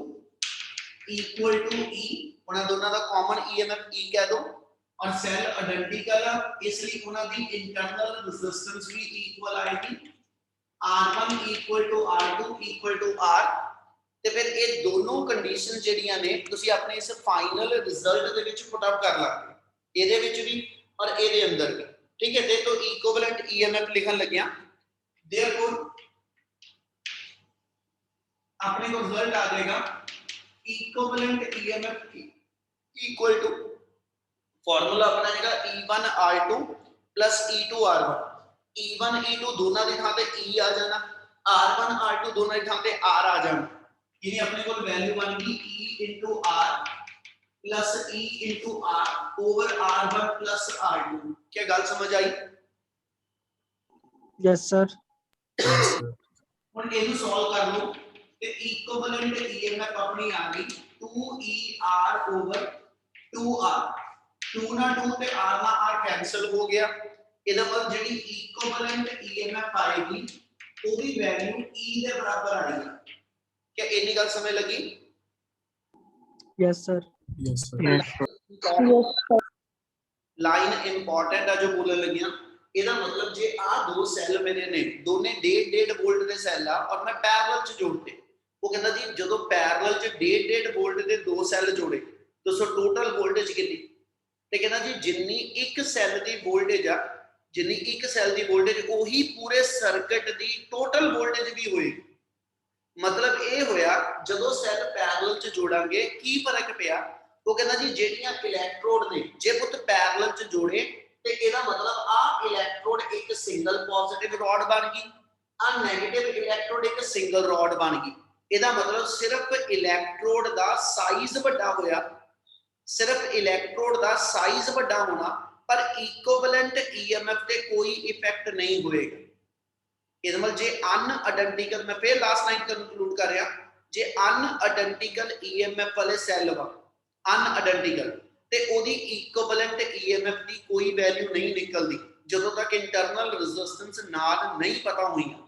equal to E, ਉਹਨਾਂ ਦੋਨਾਂ ਦਾ ਕਾਮਨ EMF E ਕਹਿ ਦੋ, ਔਰ ਸੈੱਲ ਆਇਡੈਂਟੀਕਲ ਆ ਇਸ ਲਈ ਉਹਨਾਂ ਦੀ ਇੰਟਰਨਲ ਰੈਜ਼ਿਸਟੈਂਸ ਵੀ ਇਕੁਅਲ ਆਏਗੀ, R1 equal to R2 equal to R। ਤੇ ਫਿਰ ਇਹ ਦੋਨੋਂ ਕੰਡੀਸ਼ਨ ਜਿਹੜੀਆਂ ਨੇ ਤੁਸੀਂ ਆਪਣੇ ਇਸ ਫਾਈਨਲ ਰਿਜ਼ਲਟ ਦੇ ਵਿੱਚ ਪੁੱਟ ਅਪ ਕਰ ਲਾਂਗੇ, ਇਹਦੇ ਵਿੱਚ ਵੀ ਔਰ ਇਹਦੇ ਅੰਦਰ ਵੀ। ठीक है, देखो इक्विवेलेंट ईएमएफ लिखन लग गया, देयरफॉर अपने को रिजल्ट आ जाएगा equivalent EMF equal to formula अपना जाएगा E1 R2 plus E2 R1। E1 E2 दोनों की थां ते E आ जाना, R1 R2 दोनों की थां ते R आ जाना, यानी अपने को वैल्यू बन गई E into R plus E into R over R1 plus R2। क्या गल समझ आई? Yes, sir. Yes, sir. ਹੁਣ ਇਹਨੂੰ ਸੋਲਵ ਕਰ ਲਓ ਤੇ ਇਕੁਇਵਲੈਂਟ ਈਐਮਐਫ ਆਪਣੀ ਆ ਗਈ 2ER ਓਵਰ 2R। 2 ਨਾਲ 2 ਤੇ R ਨਾਲ R ਕੈਨਸਲ ਹੋ ਗਿਆ। ਇਹਦਾ ਮਤਲਬ ਜਿਹੜੀ ਇਕੁਇਵਲੈਂਟ ਈਐਮਐਫ ਆਏਗੀ ਉਹਦੀ ਵੈਲਿਊ E ਦੇ ਬਰਾਬਰ ਆਏਗੀ। क्या ਇੰਨੀ ਗੱਲ ਸਮਝ ਲੱਗੀ? Yes, sir. Yes, sir. Yes, sir. Yes, sir. Line important ਆ ਜੋ ਬੋਲਣ ਲੱਗਿਆ। ਇਹਦਾ ਮਤਲਬ ਜੇ ਆ ਦੋ ਸੈੱਲ ਮੇਰੇ ਨੇ ਦੋਨੇ 1.5 ਵੋਲਟ ਦੇ ਸੈੱਲ ਆ ਔਰ ਮੈਂ ਪੈਰਲਲ ਚ ਜੋੜਤੇ। ਉਹ ਕਹਿੰਦਾ ਜੀ ਜਦੋਂ ਪੈਰਲਲ ਚ 1.5 ਵੋਲਟ ਦੇ ਦੋ ਸੈੱਲ ਜੋੜੇ ਦੱਸੋ ਟੋਟਲ ਵੋਲਟੇਜ ਕਿੰਨੀ? ਤੇ ਕਹਿੰਦਾ ਜੀ ਜਿੰਨੀ ਇੱਕ ਸੈੱਲ ਦੀ ਵੋਲਟੇਜ ਆ, ਜਿੰਨੀ ਇੱਕ ਸੈੱਲ ਦੀ ਵੋਲਟੇਜ ਉਹੀ ਪੂਰੇ ਸਰਕਟ ਦੀ ਟੋਟਲ ਵੋਲਟੇਜ ਵੀ ਹੋਏਗੀ। ਮਤਲਬ ਇਹ ਹੋਇਆ ਜਦੋਂ ਸੈੱਲ ਪੈਰਲਲ ਚ ਜੋੜਾਂਗੇ ਕੀ ਫਰਕ ਪਿਆ? ਉਹ ਕਹਿੰਦਾ ਜੀ ਜਿਹੜੀਆਂ ਇਲੈਕਟ੍ਰੋਡ ਨੇ ਜੇ ਪੁੱਤ ਪੈਰਲਲ ਚ ਜੋੜੇ ਤੇ ਇਹਦਾ ਮਤਲਬ ਆ ਇਲੈਕਟ੍ਰੋਡ ਇੱਕ ਸਿੰਗਲ ਪੋਜ਼ਿਟਿਵ ਰੋਡ ਬਣ ਗਈ, ਆ ਨੈਗੇਟਿਵ ਇਲੈਕਟ੍ਰੋਡ ਇੱਕ ਸਿੰਗਲ ਰੋਡ ਬਣ ਗਈ। ਇਹਦਾ ਮਤਲਬ ਸਿਰਫ ਇਲੈਕਟ੍ਰੋਡ ਦਾ ਸਾਈਜ਼ ਵੱਡਾ ਹੋਇਆ, ਸਿਰਫ ਇਲੈਕਟ੍ਰੋਡ ਦਾ ਸਾਈਜ਼ ਵੱਡਾ ਹੋਣਾ, ਪਰ ਇਕੁਇਵਲੈਂਟ ਈਐਮਐਫ ਤੇ ਕੋਈ ਇਫੈਕਟ ਨਹੀਂ ਹੋਏਗਾ। ਇਹਦਾ ਮਤਲਬ ਜੇ ਅਨਆਇਡੈਂਟੀਕਲ, ਮੈਂ ਫੇਰ ਲਾਸਟ ਲਾਈਨ ਕੰਕਲੂਡ ਕਰ ਰਿਹਾ, ਜੇ ਅਨਆਇਡੈਂਟੀਕਲ ਈਐਮਐਫ ਵਾਲੇ ਸੈੱਲ ਵਾ ਅਨਆਇਡੈਂਟੀਕਲ ਤੇ ਉਹਦੀ ਇਕੁਇਵਲੈਂਟ ਈਐਮਐਫ ਦੀ ਕੋਈ ਵੈਲਿਊ ਨਹੀਂ ਨਿਕਲਦੀ ਜਦੋਂ ਤੱਕ ਇੰਟਰਨਲ ਰੈਜ਼ਿਸਟੈਂਸ ਨਾਲ ਨਹੀਂ ਪਤਾ ਹੋਈਆਂ।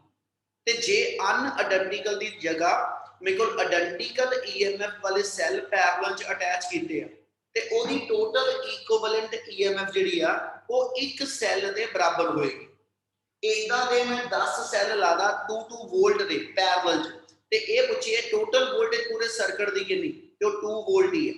ਤੇ ਜੇ ਅਨਆਇਡੈਂਟੀਕਲ ਦੀ ਜਗ੍ਹਾ ਮੇਰੇ ਕੋਲ ਆਇਡੈਂਟੀਕਲ ਈਐਮਐਫ ਵਾਲੇ ਸੈੱਲ ਪੈਰਲਲ ਚ ਅਟੈਚ ਕੀਤੇ ਆ ਤੇ ਉਹਦੀ ਟੋਟਲ ਇਕੁਇਵਲੈਂਟ ਈਐਮਐਫ ਜਿਹੜੀ ਆ ਉਹ ਇੱਕ ਸੈੱਲ ਦੇ ਬਰਾਬਰ ਹੋਏਗੀ। ਇਦਾਂ ਦੇ ਮੈਂ 10 ਸੈੱਲ ਲਾਦਾ 2 ਵੋਲਟ ਦੇ ਪੈਰਲਲ ਚ ਤੇ ਇਹ ਪੁੱਛੀਏ ਟੋਟਲ ਵੋਲਟੇਜ ਪੂਰੇ ਸਰਕਟ ਦੀ ਕਿੰਨੀ, ਤੇ ਉਹ 2 ਵੋਲਟ ਹੀ ਹੈ।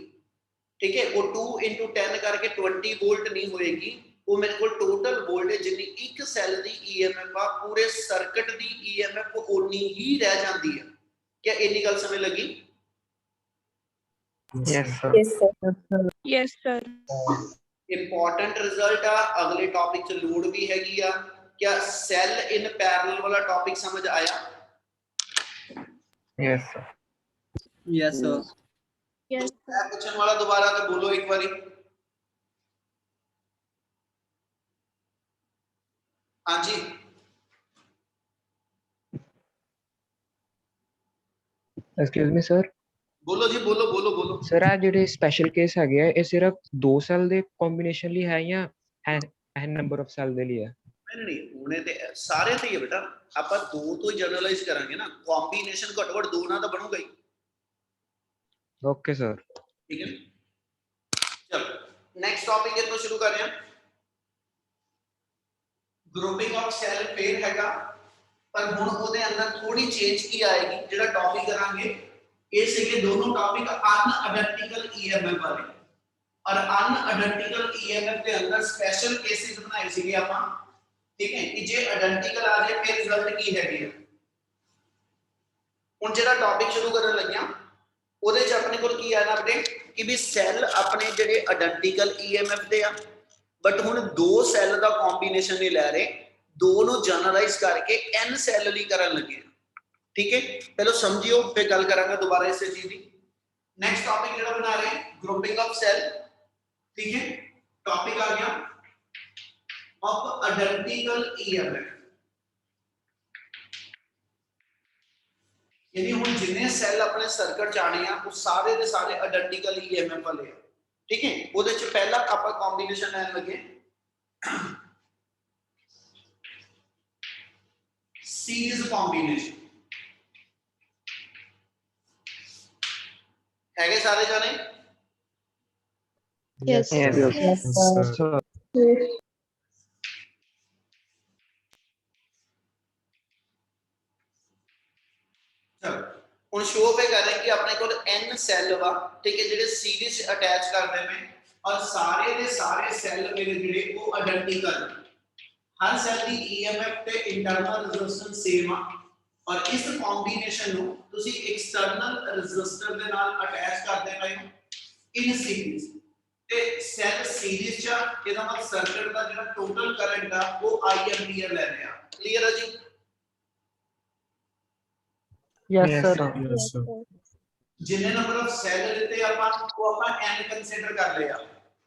ਠੀਕ ਹੈ, ਉਹ 2 into 10 ਕਰਕੇ 20 ਵੋਲਟ ਨਹੀਂ ਹੋਏਗੀ, ਉਹ ਮੇਰੇ ਕੋਲ ਟੋਟਲ ਵੋਲਟੇਜ ਜਿੰਨੀ ਇੱਕ ਸੈੱਲ ਦੀ ਈਐਮਐਫ ਆ ਪੂਰੇ ਸਰਕਟ ਦੀ ਈਐਮਐਫ ਉਨੀ ਹੀ ਰਹਿ ਜਾਂਦੀ ਹੈ। क्या ਇੰਨੀ ਗੱਲ ਸਮਝ ਲੱਗੀ? Yes, sir. Yes, sir. Yes, sir. Important result ਆ, ਅਗਲੇ ਟੌਪਿਕ ਚ ਲੋਡ ਵੀ ਹੈਗੀ ਆ। क्या सेल इन पैरेलल वाला टॉपिक समझ आया? Yes, sir. Yes, sir. Yes, question वाला दोबारा तो बोलो एक बारी। हाँ जी ਐਕਸਕਿਊਜ਼ ਮੀ ਸਰ। बोलो जी, बोलो बोलो बोलो। ਸਰ ਆ ਜਿਹੜੇ ਸਪੈਸ਼ਲ ਕੇਸ ਹੈਗੇ ਆ ਇਹ ਸਿਰਫ 2 ਸੈੱਲ ਦੇ ਕੰਬੀਨੇਸ਼ਨ ਲਈ ਹੈ ਜਾਂ ਐਨ ਨੰਬਰ ਆਫ ਸੈੱਲ ਦੇ ਲਈ ਹੈ? नहीं होने ते सारे ते ही है बेटा, ਆਪਾਂ ਦੋ ਤੋਂ ਹੀ ਜਨਰਲਾਈਜ਼ ਕਰਾਂਗੇ ਨਾ, ਕੰਬੀਨੇਸ਼ਨ ਘੱਟੋ ਘੱਟ ਦੋ ਨਾਲ ਤਾਂ ਬਣੂਗਾ ਹੀ। Okay sir. ठीक है, चलो नेक्स्ट टॉपिक है तो शुरू कर रहे हैं। ग्रुपिंग ऑफ सेल फिर हैगा, पर हुण ਉਹਦੇ ਅੰਦਰ ਥੋੜੀ ਚੇਂਜ ਕੀ ਆਏਗੀ। ਜਿਹੜਾ ਟੌਪਿਕ ਕਰਾਂਗੇ ਇਹ ਸੀਗੇ ਦੋਨੋਂ ਟੌਪਿਕ ਅਨਆਇਡੈਂਟੀਕਲ ਈਐਮਐਫ ਵਾਲੇ, और अनआइडेंटिकल ईएमएफ के अंदर स्पेशल केसेस बनाए सीगे ਆਪਾਂ। ठीक है, कि जे आइडेंटिकल आ जाए फिर रिजल्ट की हैगी। ਹੁਣ ਜਿਹੜਾ ਟੌਪਿਕ ਸ਼ੁਰੂ ਕਰਨ ਲੱਗਿਆ ਉਹਦੇ ਚ ਆਪਣੇ ਕੋਲ ਕੀ ਆਣਾ ਬੇਟੇ ਕਿ ਵੀ ਸੈੱਲ ਆਪਣੇ ਜਿਹੜੇ ਆਇਡੈਂਟੀਕਲ ਈਐਮਐਫ ਦੇ ਆ, ਬਟ ਹੁਣ ਦੋ ਸੈੱਲ ਦਾ ਕੰਬੀਨੇਸ਼ਨ ਨਹੀਂ ਲੈ ਰਹੇ, ਦੋ ਨੂੰ ਜਨਰਲਾਈਜ਼ ਕਰਕੇ n ਸੈੱਲ ਲਈ ਕਰਨ ਲੱਗੇ। ठीक है, पहले समझियो फिर गल करांगा दोबारा इस चीज की। नेक्स्ट टॉपिक ਜਿਹੜਾ ਬਣਾ ਰਹੇ ग्रुपिंग ऑफ सेल। ठीक है, टॉपिक आ गया ऑफ आइडेंटिकल ईएमएफ, यानी ਹੁਣ ਜਿੰਨੇ ਸੈੱਲ ਆਪਣੇ ਸਰਕਟ ਚ ਆਣੇ ਆ ਉਹ ਸਾਰੇ ਦੇ ਸਾਰੇ ਆਇਡੈਂਟੀਕਲ ਈਐਮਐਫ ਵਾਲੇ ਆ। ਠੀਕ ਹੈ, ਉਹਦੇ ਚ ਪਹਿਲਾ ਆਪਾਂ ਕੰਬੀਨੇਸ਼ਨ ਲੈਣ ਲੱਗੇ ਸੀਰੀਜ਼ ਕੰਬੀਨੇਸ਼ਨ। ਹੈਗੇ ਸਾਰੇ ਜਾਣੇ? Yes. Yes, sir. ਹੁਣ ਸ਼ੋ ਪੇ ਕਰ ਰਹੇ ਕਿ ਆਪਣੇ ਕੋਲ n ਸੈੱਲ ਵਾ। ਠੀਕ ਹੈ, ਜਿਹੜੇ ਸੀਰੀਜ਼ ਅਟੈਚ ਕਰਦੇ ਨੇ ਔਰ ਸਾਰੇ ਦੇ ਸਾਰੇ ਸੈੱਲ ਮੇਰੇ ਜਿਹੜੇ ਉਹ ਆਇਡੈਂਟੀਕਲ, ਹਰ ਸੈੱਲ ਦੀ ਈਐਮਐਫ ਤੇ ਇੰਟਰਨਲ ਰੈਜ਼ਿਸਟੈਂਸ ਸੇਮ ਆ। ਔਰ ਇਸ ਕੰਬੀਨੇਸ਼ਨ ਨੂੰ ਤੁਸੀਂ ਐਕਸਟਰਨਲ ਰੈਜ਼ਿਸਟਰ ਦੇ ਨਾਲ ਅਟੈਚ ਕਰਦੇ ਪਏ ਹੋ ਇਨ ਸੀਰੀਜ਼ ਤੇ ਸੈੱਲ ਸੀਰੀਜ਼ ਚ। ਇਹਦਾ ਮਤਲਬ ਸਰਕਟ ਦਾ ਜਿਹੜਾ ਟੋਟਲ ਕਰੰਟ ਆ ਉਹ I ਐਂਪੀਅਰ ਲੈ ਰਿਹਾ। ਕਲੀਅਰ ਹੈ ਜੀ? Yes, Yes, sir. sir. Yes, sir. ਜਿੰਨੇ ਨੰਬਰ ਆਫ ਸੈੱਲ ਦਿੱਤੇ ਆਪਾਂ ਉਹ ਆਪਾਂ n ਕੰਸੀਡਰ ਕਰ ਲਿਆ।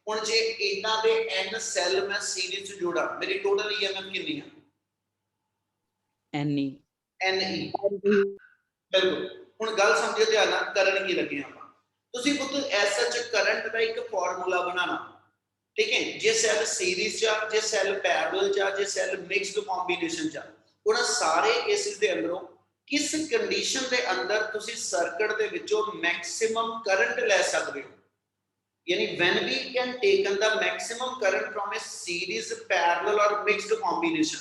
ਹੁਣ ਜੇ ਇਹਨਾਂ ਦੇ n ਸੈੱਲ ਮੈਂ ਸੀਰੀਜ਼ ਚ ਜੋੜਾਂ ਮੇਰੀ ਟੋਟਲ EMF ਕਿੰਨੀ ਆ? NE NE ਬਿਲਕੁਲ। ਹੁਣ ਗੱਲ ਸਮਝਿਓ ਧਿਆਨ ਨਾਲ, ਕਰਨ ਕੀ ਲੱਗੇ ਆਪਾਂ। ਤੁਸੀਂ ਪੁੱਤ ਐਸ ਸੱਚ ਕਰੰਟ ਦਾ ਇੱਕ ਫਾਰਮੂਲਾ ਬਣਾਣਾ, ਠੀਕ ਹੈ? ਜੇ ਸੈੱਲ ਸੀਰੀਜ਼ ਚ ਆ, ਜੇ ਸੈੱਲ ਪੈਰਲਲ ਚ ਆ, ਜੇ ਸੈੱਲ ਮਿਕਸਡ ਕੰਬੀਨੇਸ਼ਨ ਚ ਆ, ਉਹਨਾਂ ਸਾਰੇ ਕੇਸਿਸ ਦੇ ਅੰਦਰੋਂ ਕਿਸ ਕੰਡੀਸ਼ਨ ਦੇ ਅੰਦਰ ਤੁਸੀਂ ਸਰਕਟ ਦੇ ਵਿੱਚੋਂ ਮੈਕਸਿਮਮ ਕਰੰਟ ਲੈ ਸਕਦੇ ਹੋ। यानी when we can taken the maximum current from a series parallel or mixed combination,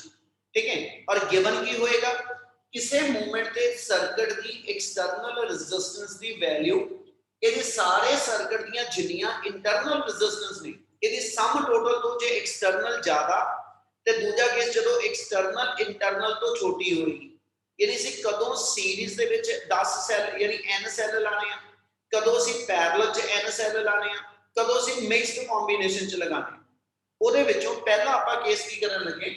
ठीक है? और given की होएगा किसे मूवमेंट ते circuit the external resistance the value ਇਹਦੇ ਸਾਰੇ ਸਰਕਟ ਦੀਆਂ ਜਿੰਨੀਆਂ ਇੰਟਰਨਲ ਰੈਜ਼ਿਸਟੈਂਸ ਨੇ ਇਹਦੀ ਸਮ ਟੋਟਲ ਤੋਂ ਜੇ ਐਕਸਟਰਨਲ ਜ਼ਿਆਦਾ ਤੇ ਦੂਜਾ ਕੇਸ ਜਦੋਂ ਐਕਸਟਰਨਲ ਇੰਟਰਨਲ ਤੋਂ ਛੋਟੀ ਹੋਏਗੀ, ਯਾਨੀ ਅਸੀਂ ਕਦੋਂ ਸੀਰੀਜ਼ ਦੇ ਵਿੱਚ 10 ਸੈੱਲ ਯਾਨੀ n ਸੈੱਲ ਲਾਣੇ ਆ, ਕਦੋਂ ਅਸੀਂ ਪੈਰਲਲ ਚ n ਸੈੱਲ ਲਾਣੇ ਆ, ਕਦੋਂ ਅਸੀਂ ਮਿਕਸਡ ਕੰਬੀਨੇਸ਼ਨ ਚ ਲਗਾਣੇ। ਉਹਦੇ ਵਿੱਚੋਂ ਪਹਿਲਾਂ ਆਪਾਂ ਕੇਸ ਕੀ ਕਰਨ ਲੱਗੇ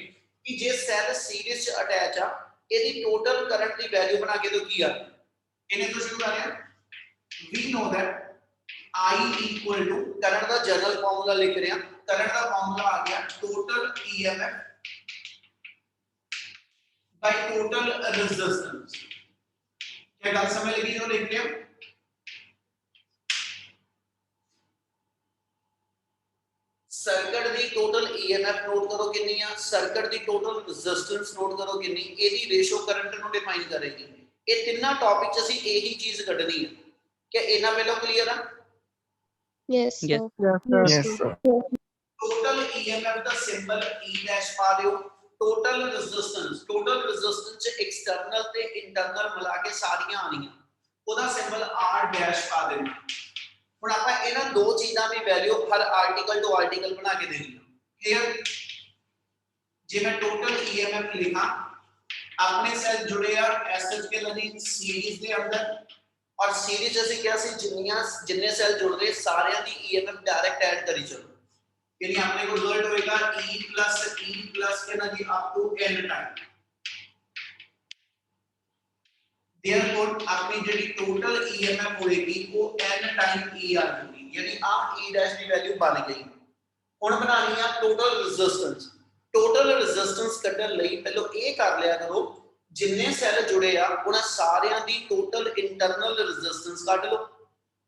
ਕਿ ਜੇ ਸੈੱਲ ਸੀਰੀਜ਼ ਚ ਅਟੈਚ ਆ, ਇਹਦੀ ਟੋਟਲ ਕਰੰਟ ਦੀ ਵੈਲਿਊ ਬਣਾ ਕੇ ਦੋ ਕੀ ਆ, ਇਹਨੇ ਤੋਂ ਸ਼ੁਰੂ ਕਰ ਰਿਹਾ। we know that I equal to current का जनरल फार्मूला लिख रहे हैं, करंट का फार्मूला आ गया total EMF by total resistance। क्या बात समझ लगी? तो लिख रहे हैं सर्किट दी टोटल EMF नोट करो कितनी है, सर्किट दी टोटल रेजिस्टेंस नोट करो कितनी, एदी रेशो करंट ਨੂੰ डिफाइन करेगी। ਇਹ ਤਿੰਨਾਂ ਟੌਪਿਕ ਚ ਅਸੀਂ ਇਹੀ ਚੀਜ਼ ਕੱਢਣੀ ਹੈ। क्या इना पहले क्लियर है? Yes, sir. Yes, sir. Total EMF का सिंबल E डैश पा दियो। टोटल रेजिस्टेंस एक्सटर्नल ते इंटरनल मिला के सारियां आनियां, ओदा सिंबल R डैश पा देना। हुण आपां इन्हां दो चीजां दी value her article to article बना के देनी है। क्लियर? जे मैं टोटल EMF लिखा, अपने सेल जुड़े आ एसएच के लगी सीरीज दे अंदर और सीरीज ਅਸੀਂ ਕਿਹਾ ਸੀ ਜਿੰਨੇ ਸੈੱਲ ਜੁੜਦੇ ਸਾਰਿਆਂ ਦੀ EMF ਡਾਇਰੈਕਟ ਐਡ ਕਰੀ ਚਲੋ, ਯਾਨੀ ਆਪਣੇ ਕੋਲ ਰਿਜ਼ਲਟ ਹੋਏਗਾ E ਕਿੰਨਾ ਜੀ up to n time. Therefore ਆਪਣੀ ਜਿਹੜੀ ਟੋਟਲ EMF ਹੋਏਗੀ ਉਹ n ਟਾਈਮ E ਆ ਜਾਊਗੀ, ਯਾਨੀ ਆ E ਡੈਸ਼ ਦੀ ਵੈਲਿਊ ਬਣ ਗਈ। ਹੁਣ ਬਣਾਣੀ ਆ ਟੋਟਲ ਰੈਜ਼ਿਸਟੈਂਸ। ਟੋਟਲ ਰੈਜ਼ਿਸਟੈਂਸ ਕੱਢਣ ਲਈ ਪਹਿਲਾਂ ਇਹ ਕਰ ਲਿਆ ਕਰੋ, जिन्ने सैल जुड़े आ उन्हां सारियां दी टोटल इंटरनल रेजिस्टेंस कढ लो,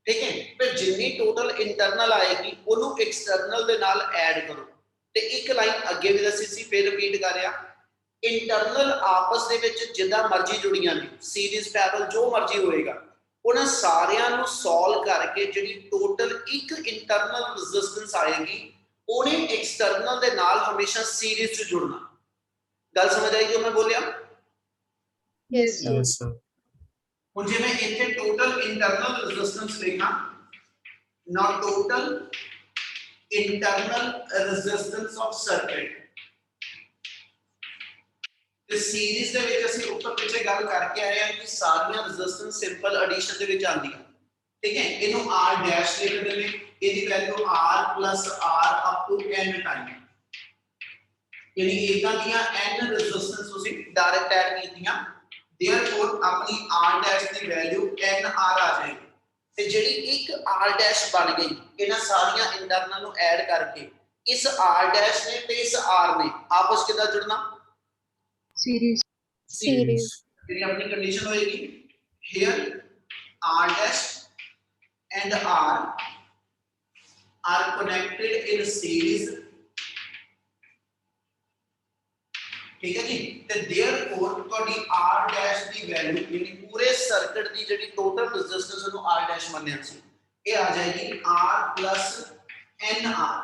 ठीक है? फिर जिन्नी टोटल इंटरनल आएगी ओनू एक्सटर्नल दे नाल ऐड करो ते एक लाइन अगे भी दसी सी, फिर रिपीट कर रहा। इंटरनल आपस दे विच जिद्दां मर्जी जुड़ियां ने, सीरीज पैरल जो मर्जी होएगा, उन्हां सारियां नू सॉल्व करके जिहड़ी टोटल एक इंटरनल रेजिस्टेंस आएगी ओने एक्सटर्नल दे नाल हमेशा सीरीज च जुड़ना। गल समझ आई जो मैं बोलिया? Yes, sir. Yes, sir. ਹੁਣ ਜੇ ਮੈਂ ਇੱਥੇ ਟੋਟਲ ਇੰਟਰਨਲ ਰੈਜ਼ਿਸਟੈਂਸ ਲਿਖਾਂ, ਨਾ total internal resistance of circuit ਤੇ ਸੀਰੀਜ਼ ਦੇ ਵਿੱਚ ਅਸੀਂ ਉੱਪਰ ਪਿੱਛੇ ਗੱਲ ਕਰਕੇ ਆਏ ਹਾਂ ਕਿ ਸਾਰੀਆਂ ਰੈਜ਼ਿਸਟੈਂਸ ਸਿੰਪਲ ਐਡੀਸ਼ਨ ਦੇ ਵਿੱਚ ਆਉਂਦੀਆਂ, ਠੀਕ ਹੈ? ਇਹਨੂੰ R ਡੈਸ਼ ਲਿਖ ਦਿੰਦੇ, ਇਹਦੀ value R R up to n time, ਯਾਨੀ ਇਦਾਂ ਦੀਆਂ n ਰੈਜ਼ਿਸਟੈਂਸ ਤੁਸੀਂ ਡਾਇਰੈਕਟ ਐਡ ਕੀਤੀਆਂ। देयरफॉर अपनी R डैश की वैल्यू n R आ जाएगी ते जेडी एक R डैश बन गई इन्हां सारियां इंटरनल नु ऐड करके इस R डैश ने ते इस R ने आपस किदा जुड़ना? Series. तेरी अपनी कंडीशन होएगी here R dash and R are connected in series, ठीक है जी? ਤੇ देयरफॉर ਤੁਹਾਡੀ R डैश ਦੀ ਵੈਲਿਊ ਯਾਨੀ ਪੂਰੇ ਸਰਕਟ ਦੀ ਜਿਹੜੀ ਟੋਟਲ ਰੈਜ਼ਿਸਟੈਂਸ ਨੂੰ R डैश ਮੰਨਿਆ ਸੀ, ਇਹ ਆ ਜਾਏਗੀ R NR।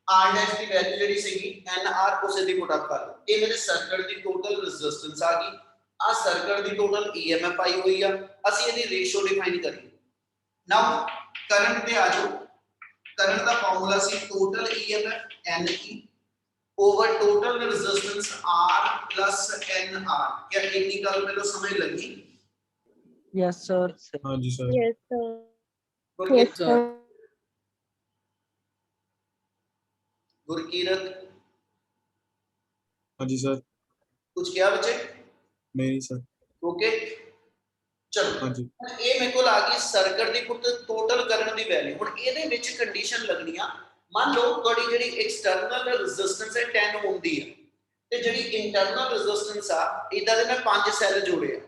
R डैश ਦੀ ਵੈਲਿਊ ਜਿਹੜੀ ਸੀਗੀ NR ਉਸੇ ਦੀ ਪੁੱਟ ਅਪ ਕਰ ਲਓ। ਇਹ ਮੇਰੇ ਸਰਕਟ ਦੀ ਟੋਟਲ ਰੈਜ਼ਿਸਟੈਂਸ ਆ ਗਈ, ਆ ਸਰਕਟ ਦੀ ਟੋਟਲ EMF ਆਈ ਹੋਈ ਆ, ਅਸੀਂ ਇਹਦੀ ਰੇਸ਼ੋ ਡਿਫਾਈਨ ਕਰੀ। ਨਾਓ ਕਰੰਟ ਤੇ ਆ ਜਾਓ। ਕਰੰਟ ਦਾ ਫਾਰਮੂਲਾ ਸੀ total EMF NE over total resistance R plus NR। क्या इतनी गल में तो समझ लगी? Yes, sir. हाँ जी sir. Yes, sir. Yes, sir. Gurkirat हाँ जी सर। कुछ क्या बच्चे? नहीं सर। ओके ਚਲੋ ਹਾਂਜੀ ਹੁਣ ਇਹ ਮੇਰੇ ਕੋਲ ਆ ਗਈ ਸਰਕਟ ਦੀ ਪੁੱਤ ਟੋਟਲ ਕਰੰਟ ਦੀ ਵੈਲਿਊ। ਹੁਣ ਇਹਦੇ ਵਿੱਚ ਕੰਡੀਸ਼ਨ ਲੱਗਣੀਆਂ, ਮੰਨ ਲਓ ਤੁਹਾਡੀ ਜਿਹੜੀ ਐਕਸਟਰਨਲ ਰੈਜ਼ਿਸਟੈਂਸ ਹੈ 10 ਓਮ ਦੀ ਹੈ ਤੇ ਜਿਹੜੀ ਇੰਟਰਨਲ ਰੈਜ਼ਿਸਟੈਂਸ ਆ ਇਦਾਂ ਦੇ ਮੈਂ 5 ਸੈੱਲ ਜੋੜੇ ਆ।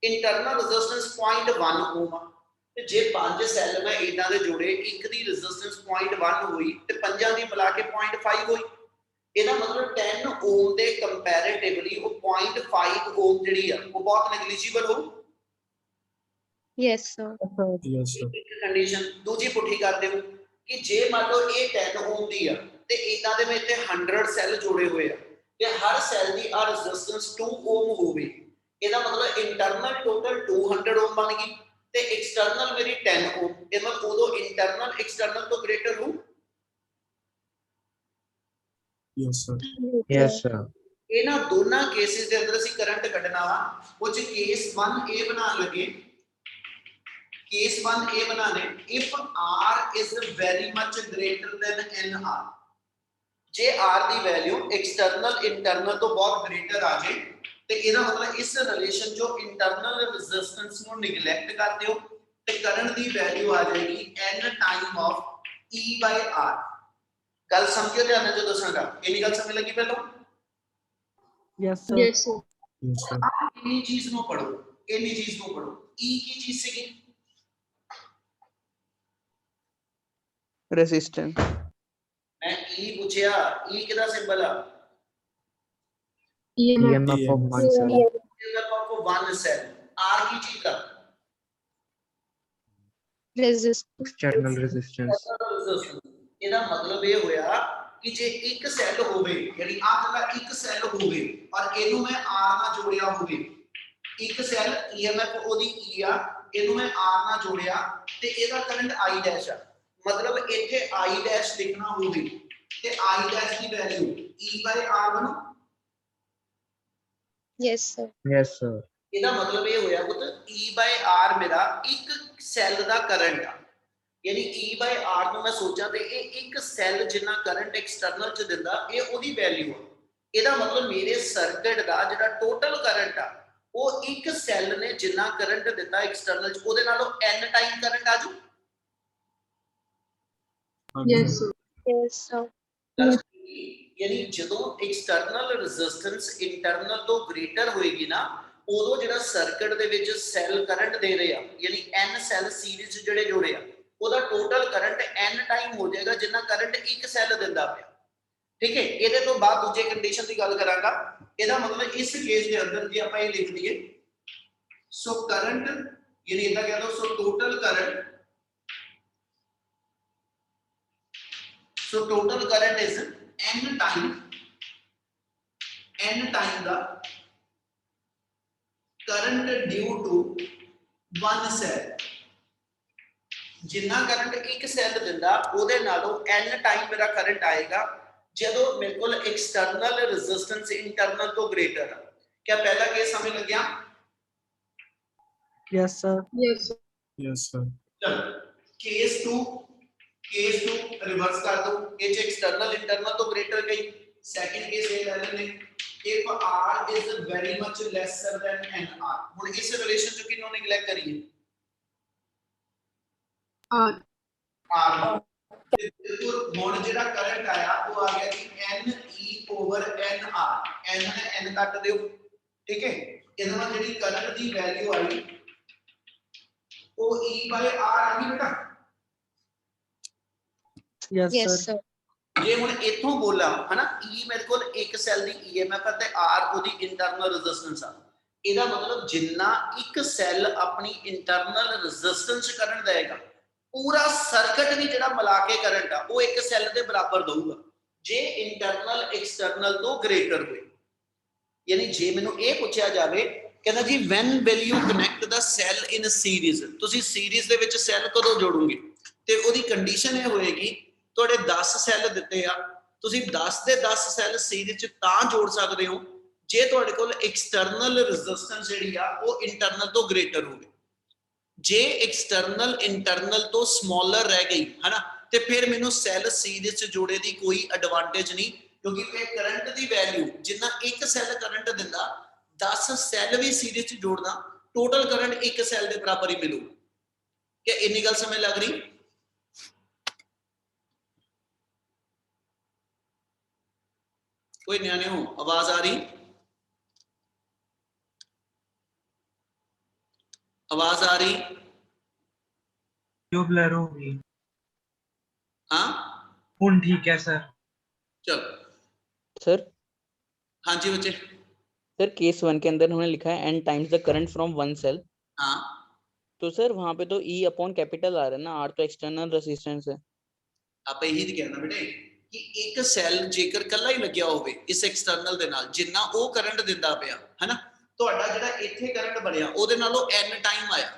ਇੰਟਰਨਲ ਰੈਜ਼ਿਸਟੈਂਸ 0.1 ਓਮ ਆ ਤੇ ਜੇ 5 ਸੈੱਲ ਮੈਂ ਇਦਾਂ ਦੇ ਜੋੜੇ, ਇੱਕ ਦੀ ਰੈਜ਼ਿਸਟੈਂਸ 0.1 ਹੋਈ ਤੇ ਪੰਜਾਂ ਦੀ ਮਿਲਾ ਕੇ 0.5 ਹੋਈ। ਇਹਦਾ ਮਤਲਬ 10 ਓਮ ਦੇ ਕੰਪੈਰੀਟਿਵਲੀ ਉਹ 0.5 ਓਮ ਜਿਹੜੀ ਆ ਉਹ ਬਹੁਤ ਨੈਗਲੀਜੀਬਲ ਹੋਊ। Yes, sir. ਯੈਸ ਸਰ ਇੱਕ ਕੰਡੀਸ਼ਨ ਦੂਜੀ ਪੁੱਠੀ ਕਰ ਦਿਓ ਕਿ ਜੇ ਮੰਨ ਲਓ ਇਹ 10 ਓਮ ਦੀ ਆ ਤੇ ਇਹਨਾਂ ਦੇ ਵਿੱਚ 100 ਸੈੱਲ ਜੋੜੇ ਹੋਏ ਆ ਤੇ ਹਰ ਸੈੱਲ ਦੀ ਆ ਰੈਜ਼ਿਸਟੈਂਸ 2 ਓਮ ਹੋਵੇ। ਇਹਦਾ ਮਤਲਬ ਇੰਟਰਨਲ ਟੋਟਲ 200 ਓਮ ਬਣ ਗਈ ਤੇ ਐਕਸਟਰਨਲ ਮੇਰੀ 10 ਓਮ। ਇਹ ਮਤਲਬ ਉਦੋਂ ਇੰਟਰਨਲ ਐਕਸਟਰਨਲ ਤੋਂ ਗ੍ਰੇਟਰ ਹੋ। Yes sir Yes, sir. ਇਹਨਾਂ ਦੋਨਾਂ ਕੇਸਿਸ ਦੇ ਅੰਦਰ ਅਸੀਂ ਕਰੰਟ ਕੱਢਣਾ ਵਾ। ਉਹ ਚ ਕੇਸ 1 ਇਹ ਬਣਾਉਣ ਲੱਗੇ, ਕੇਸ 1 ਇਹ ਬਣਾਣੇ if r is very much greater than nr। ਜੇ r ਦੀ ਵੈਲਿਊ ਐਕਸਟਰਨਲ ਇੰਟਰਨਲ ਤੋਂ ਬਹੁਤ ਗ੍ਰੇਟਰ ਆ ਜੇ ਤੇ ਇਹਦਾ ਮਤਲਬ ਇਸ ਰਿਲੇਸ਼ਨ ਚੋਂ ਇੰਟਰਨਲ ਰੈਜ਼ਿਸਟੈਂਸ ਨੂੰ ਨੈਗਲੈਕਟ ਕਰ ਦਿਓ ਤੇ ਕਰੰਟ ਦੀ ਵੈਲਿਊ ਆ ਜਾਏਗੀ n ਟਾਈਮ ਆਫ E/r। ਗੱਲ ਸਮਝਿਓ, ਧਿਆਨ ਨਾਲ ਜੋ ਦੱਸਾਂਗਾ। ਇਹਨੀ ਗੱਲ ਸਮਝ ਲੱਗੀ ਪਹਿਲਾਂ? Yes sir Yes, sir. Yes sir ਇੰਨੀ ਚੀਜ਼ ਨੂੰ ਪੜੋ, ਇੰਨੀ ਚੀਜ਼ ਨੂੰ ਪੜੋ। E ਕੀ ਚੀਜ਼ ਸੀਗੀ? resistance, ਮੈਂ E ਪੁੱਛਿਆ, E ਕਿਹਦਾ ਸਿੰਬਲ ਆ? EMF of one cell. EMF of one cell। R ਕੀ ਚੀਜ਼ ਆ? Resistance. External resistance. ਇਹਦਾ ਮਤਲਬ ਇਹ ਹੋਇਆ ਕਿ ਜੇ ਇੱਕ ਸੈੱਲ ਹੋਵੇ, ਯਾਨੀ ਆਹ ਜਗ੍ਹਾ ਇੱਕ ਸੈੱਲ ਹੋਵੇ ਔਰ ਇਹਨੂੰ ਮੈਂ R ਨਾਲ ਜੋੜਿਆ ਹੋਵੇ, ਇੱਕ ਸੈੱਲ EMF ਉਹਦੀ E ਆ, ਇਹਨੂੰ ਮੈਂ R ਨਾਲ ਜੋੜਿਆ ਤੇ ਇਹਦਾ ਕਰੰਟ I ਡੈਸ਼ ਆ। ਮਤਲਬ ਇੱਥੇ I ਡੈਸ਼ ਲਿਖਣਾ ਹੋਵੇ ਤੇ I dash the value E/R ਬਣੂ। Yes, sir. Yes, sir. ਇਹਦਾ ਮਤਲਬ ਇਹ ਹੋਇਆ ਪੁੱਤ E/R ਮੇਰਾ ਇੱਕ ਸੈੱਲ ਦਾ ਕਰੰਟ ਆ। ਯਾਨੀ E/R ਨੂੰ ਮੈਂ ਸੋਚਾਂ ਤੇ ਇਹ ਇੱਕ ਸੈੱਲ ਜਿੰਨਾ ਕਰੰਟ ਐਕਸਟਰਨਲ ਚ ਦਿੰਦਾ ਇਹ ਉਹਦੀ ਵੈਲਿਊ ਆ। ਇਹਦਾ ਮਤਲਬ ਮੇਰੇ ਸਰਕਟ ਦਾ ਜਿਹੜਾ ਟੋਟਲ ਕਰੰਟ ਆ ਉਹ ਇੱਕ ਸੈੱਲ ਨੇ ਜਿੰਨਾ ਕਰੰਟ ਦਿੱਤਾ ਐਕਸਟਰਨਲ ਚ ਉਹਦੇ ਨਾਲੋਂ n ਟਾਈਮ ਕਰੰਟ ਆਜੂ। Yes, sir. Yes, sir. ਯਾਨੀ ਜਦੋਂ ਐਕਸਟਰਨਲ ਰੈਜ਼ਿਸਟੈਂਸ ਇੰਟਰਨਲ ਤੋਂ ਗ੍ਰੇਟਰ ਹੋਏਗੀ ਨਾ ਉਦੋਂ ਜਿਹੜਾ ਸਰਕਟ ਦੇ ਵਿੱਚ ਸੈੱਲ ਕਰੰਟ ਦੇ ਰਹੇ ਆ, ਯਾਨੀ n ਸੈੱਲ ਸੀਰੀਜ਼ ਜਿਹੜੇ ਜੋੜੇ ਆ ਉਹਦਾ ਟੋਟਲ ਕਰੰਟ n ਟਾਈਮ ਹੋ ਜਾਏਗਾ ਜਿੰਨਾ ਕਰੰਟ ਇੱਕ ਸੈੱਲ ਦਿੰਦਾ ਪਿਆ। ਠੀਕ ਹੈ, ਇਹਦੇ ਤੋਂ ਬਾਅਦ ਦੂਜੇ ਕੰਡੀਸ਼ਨ ਦੀ ਗੱਲ ਕਰਾਂਗਾ। ਇਹਦਾ ਮਤਲਬ ਇਸ ਕੇਸ ਦੇ ਅੰਦਰ ਜੇ ਆਪਾਂ ਇਹ ਲਿਖ ਦਈਏ, ਸੋ ਕਰੰਟ ਯਾਨੀ ਇਹਦਾ ਕਹਿ ਦੋ ਸੋ total current, so total current is n time the current due to one cell। ਜਿੰਨਾ ਕਰੰਟ ਇੱਕ ਸੈੱਲ ਦਿੰਦਾ ਉਹਦੇ ਨਾਲੋਂ n ਟਾਈਮ ਮੇਰਾ ਕਰੰਟ ਆਏਗਾ ਜਦੋਂ ਮੇਰੇ ਕੋਲ ਐਕਸਟਰਨਲ ਰੈਜ਼ਿਸਟੈਂਸ ਇੰਟਰਨਲ ਤੋਂ ਗ੍ਰੇਟਰ ਆ। क्या पहला केस समझ लग गया? Yes sir Yes, sir. Yes sir चलो केस 2 रिवर्स कर दो। ये एक्सटर्नल इंटरनल तो ग्रेटर गई। सेकंड केस ये ले लेने if r is very much lesser than nr। ਹੁਣ ਇਸ ਰਿਲੇਸ਼ਨ ਚ ਕਿਹਨੂੰ ਨੈਗਲੈਕਟ ਕਰੀਏ? r ਤੇ ਹੁਣ ਜਿਹੜਾ ਕਰੰਟ ਆਇਆ ਉਹ ਆ ਗਿਆ ਜੀ ne/nr। n ਨੇ n ਕੱਟ ਦਿਓ, ਠੀਕ ਹੈ। ਇਹਦੇ ਨਾਲ ਜਿਹੜੀ ਕਰੰਟ ਦੀ ਵੈਲਿਊ ਆਈ ਉਹ e/r ਆ ਗਈ ਬੇਟਾ। Yes Yes, sir sir. ਜੇ ਹੁਣ ਇੱਥੋਂ ਬੋਲਾਂ ਹਨਾ E ਮੇਰੇ ਕੋਲ ਇੱਕ ਸੈੱਲ ਦੀ EMF ਹੈ ਤੇ R ਉਹਦੀ ਇੰਟਰਨਲ ਰੈਜ਼ਿਸਟੈਂਸ ਆ। ਇਹਦਾ ਮਤਲਬ ਜਿੰਨਾ ਇੱਕ ਸੈੱਲ ਆਪਣੀ ਇੰਟਰਨਲ ਰੈਜ਼ਿਸਟੈਂਸ ਕਰੰਟ ਦੇਗਾ ਪੂਰਾ ਸਰਕਟ ਵੀ ਜਿਹੜਾ ਮਿਲਾ ਕੇ ਕਰੰਟ ਆ ਉਹ ਇੱਕ ਸੈੱਲ ਦੇ ਬਰਾਬਰ ਦਊਗਾ ਜੇ ਇੰਟਰਨਲ ਐਕਸਟਰਨਲ ਤੋਂ ਗ੍ਰੇਟਰ ਹੋਵੇ। ਯਾਨੀ ਜੇ ਮੈਨੂੰ ਇਹ ਪੁੱਛਿਆ ਜਾਵੇ ਕਹਿੰਦਾ ਜੀ when will you connect the cell in series, ਤੁਸੀਂ ਸੀਰੀਜ਼ ਦੇ ਵਿੱਚ ਸੈੱਲ ਕਦੋਂ ਜੋੜੋਗੇ? ਤੇ ਉਹਦੀ ਕੰਡੀਸ਼ਨ ਇਹ ਹੋਏਗੀ ਤੁਹਾਡੇ 10 ਸੈੱਲ ਦਿੱਤੇ ਆ, ਤੁਸੀਂ 10 ਦੇ 10 ਸੈੱਲ ਸੀਰੀਜ਼ ਚ ਤਾਂ ਜੋੜ ਸਕਦੇ ਹੋ ਜੇ ਤੁਹਾਡੇ ਕੋਲ ਐਕਸਟਰਨਲ ਰੈਜ਼ਿਸਟੈਂਸ ਜਿਹੜੀ ਆ ਉਹ ਇੰਟਰਨਲ ਤੋਂ ਗ੍ਰੇਟਰ ਹੋਵੇ। ਜੇ ਐਕਸਟਰਨਲ ਇੰਟਰਨਲ ਤੋਂ ਸਮਾਲਰ ਰਹਿ ਗਈ ਹਨਾ ਤੇ ਫਿਰ ਮੈਨੂੰ ਸੈੱਲ ਸੀਰੀਜ਼ ਚ ਜੋੜੇ ਦੀ ਕੋਈ ਐਡਵਾਂਟੇਜ ਨਹੀਂ, ਕਿਉਂਕਿ ਇਹ ਕਰੰਟ ਦੀ ਵੈਲਿਊ ਜਿੰਨਾ ਇੱਕ ਸੈੱਲ ਕਰੰਟ ਦਿੰਦਾ 10 ਸੈੱਲ ਵੀ ਸੀਰੀਜ਼ ਚ ਜੋੜਨਾ ਟੋਟਲ ਕਰੰਟ ਇੱਕ ਸੈੱਲ ਦੇ ਬਰਾਬਰ ਹੀ ਮਿਲੂ। ਕਿ ਇੰਨੀ ਗੱਲ ਸਮਝ ਲੱਗ ਰਹੀ? कोई न्याने हो, आवाज आ रही? आवाज आ रही? जो ब्लर हो गई। हाँ हुन ठीक है सर। चलो सर हाँ जी बच्चे। सर केस 1 के अंदर हमने लिखा है n times the current from one cell. हाँ तो सर वहां पे तो E अपॉन कैपिटल आ रहा है ना, R तो एक्सटर्नल रेजिस्टेंस है। आप यही तो कहना बेटे कि एक सैल जेकर कल्ला ही लग्या होवे इस एक्सटर्नल दे नाल जिन्ना ओ करंट दिंदा पिया है ना, ਤੁਹਾਡਾ ਜਿਹੜਾ ਇੱਥੇ ਕਰੰਟ ਬਣਿਆ ਉਹਦੇ ਨਾਲੋਂ n ਟਾਈਮ ਆਇਆ।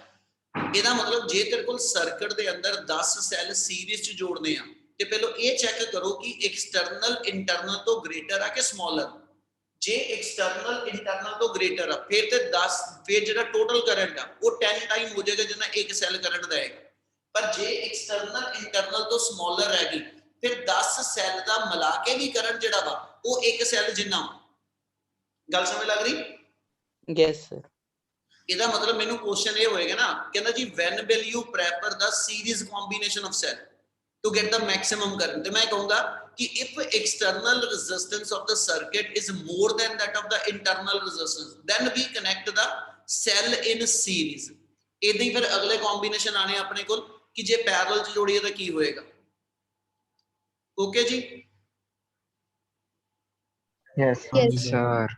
ਇਹਦਾ ਮਤਲਬ ਜੇ ਤੇਰੇ ਕੋਲ ਸਰਕਟ ਦੇ ਅੰਦਰ 10 ਸੈੱਲ ਸੀਰੀਜ਼ ਚ ਜੋੜਨੇ ਆ ਤੇ ਪਹਿਲਾਂ ਇਹ ਚੈੱਕ ਕਰੋ ਕਿ ਐਕਸਟਰਨਲ ਇੰਟਰਨਲ ਤੋਂ ਗ੍ਰੇਟਰ ਆ ਕਿ ਸਮਾਲਰ। ਜੇ ਐਕਸਟਰਨਲ ਇੰਟਰਨਲ ਤੋਂ ਗ੍ਰੇਟਰ ਆ ਫਿਰ ਤੇ 10 ਫਿਰ ਜਿਹੜਾ ਟੋਟਲ ਕਰੰਟ ਆ ਉਹ 10 ਟਾਈਮ ਹੋ ਜਾਏਗਾ ਜਿੰਨਾ ਇੱਕ ਸੈੱਲ ਕਰੰਟ ਦੇਗਾ। ਪਰ ਜੇ ਐਕਸਟਰਨਲ ਇੰਟਰਨਲ ਤੋਂ ਸਮਾਲਰ ਰਹਿ ਗਈ ਫਿਰ 10 ਸੈੱਲ ਦਾ ਮਿਲਾ ਕੇ ਵੀ ਕਰੰਟ ਜਿਹੜਾ ਵਾ ਉਹ ਇੱਕ ਸੈੱਲ ਜਿੰਨਾ। ਗੱਲ ਸਮਝ ਲੱਗ ਰਹੀ? Yes sir. ਇਹਦਾ ਮਤਲਬ ਮੈਨੂੰ ਕੁਐਸਚਨ ਇਹ ਹੋਏਗਾ ਨਾ, ਕਹਿੰਦਾ ਜੀ when will you prefer the series combination of cell to get the maximum current? ਤੇ ਮੈਂ ਕਹੂੰਗਾ ਕਿ if external resistance of the circuit is more than that of the internal resistance then we connect the cell in series। ਇਦਾਂ ਹੀ ਫਿਰ ਅਗਲੇ combination ਆਣੇ ਆਪਣੇ ਕੋਲ ਕਿ ਜੇ ਪੈਰਲਲ ਚ ਜੋੜੀਏ ਤਾਂ ਕੀ ਹੋਏਗਾ। ਓਕੇ ਜੀ? Yes, Yes, sir.